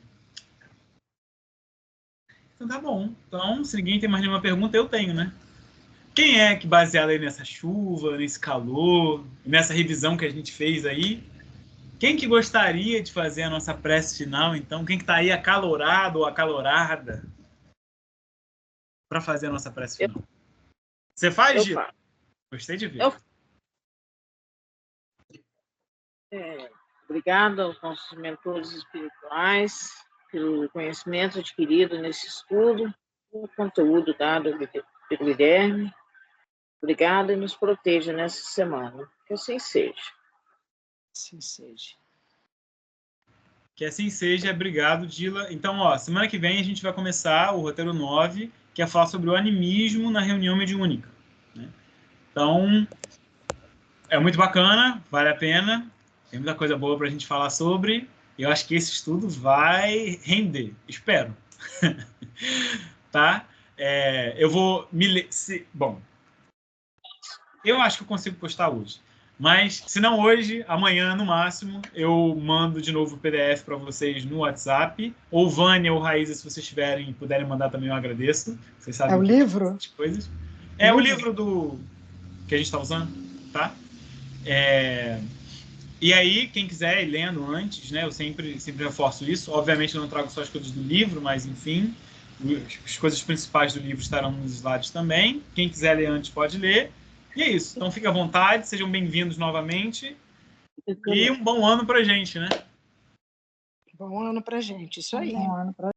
Então tá bom. Então, se ninguém tem mais nenhuma pergunta, eu tenho, né? Quem é que, baseado aí nessa chuva, nesse calor, nessa revisão que a gente fez aí, quem que gostaria de fazer a nossa prece final, então? Quem que tá aí acalorado ou acalorada para fazer a nossa prece final? Você faz, Gil? Gostei de ver. Obrigado aos nossos mentores espirituais pelo conhecimento adquirido nesse estudo, o conteúdo dado pelo Guilherme. Obrigada e nos proteja nessa semana. Que assim seja. Assim seja. Que assim seja. Obrigado, Dila. Então, ó, semana que vem a gente vai começar o roteiro 9, que é falar sobre o animismo na reunião mediúnica, né? Então, é muito bacana, vale a pena. Tem muita coisa boa para a gente falar sobre. Eu acho que esse estudo vai render, espero. Tá? Eu vou me... Bom, eu acho que eu consigo postar hoje. Mas, se não hoje, amanhã, no máximo, eu mando de novo o PDF para vocês no WhatsApp. Ou Vânia ou Raíza, se vocês puderem mandar também, eu agradeço. Vocês sabem É o livro? Coisas. É o livro que a gente está usando, tá? E aí, quem quiser ir lendo antes, né? Eu sempre reforço isso. Obviamente, eu não trago só as coisas do livro, mas, enfim, as coisas principais do livro estarão nos slides também. Quem quiser ler antes pode ler. E é isso. Então, fique à vontade. Sejam bem-vindos novamente. E um bom ano pra gente, né? Bom ano pra gente, isso aí. Bom ano pra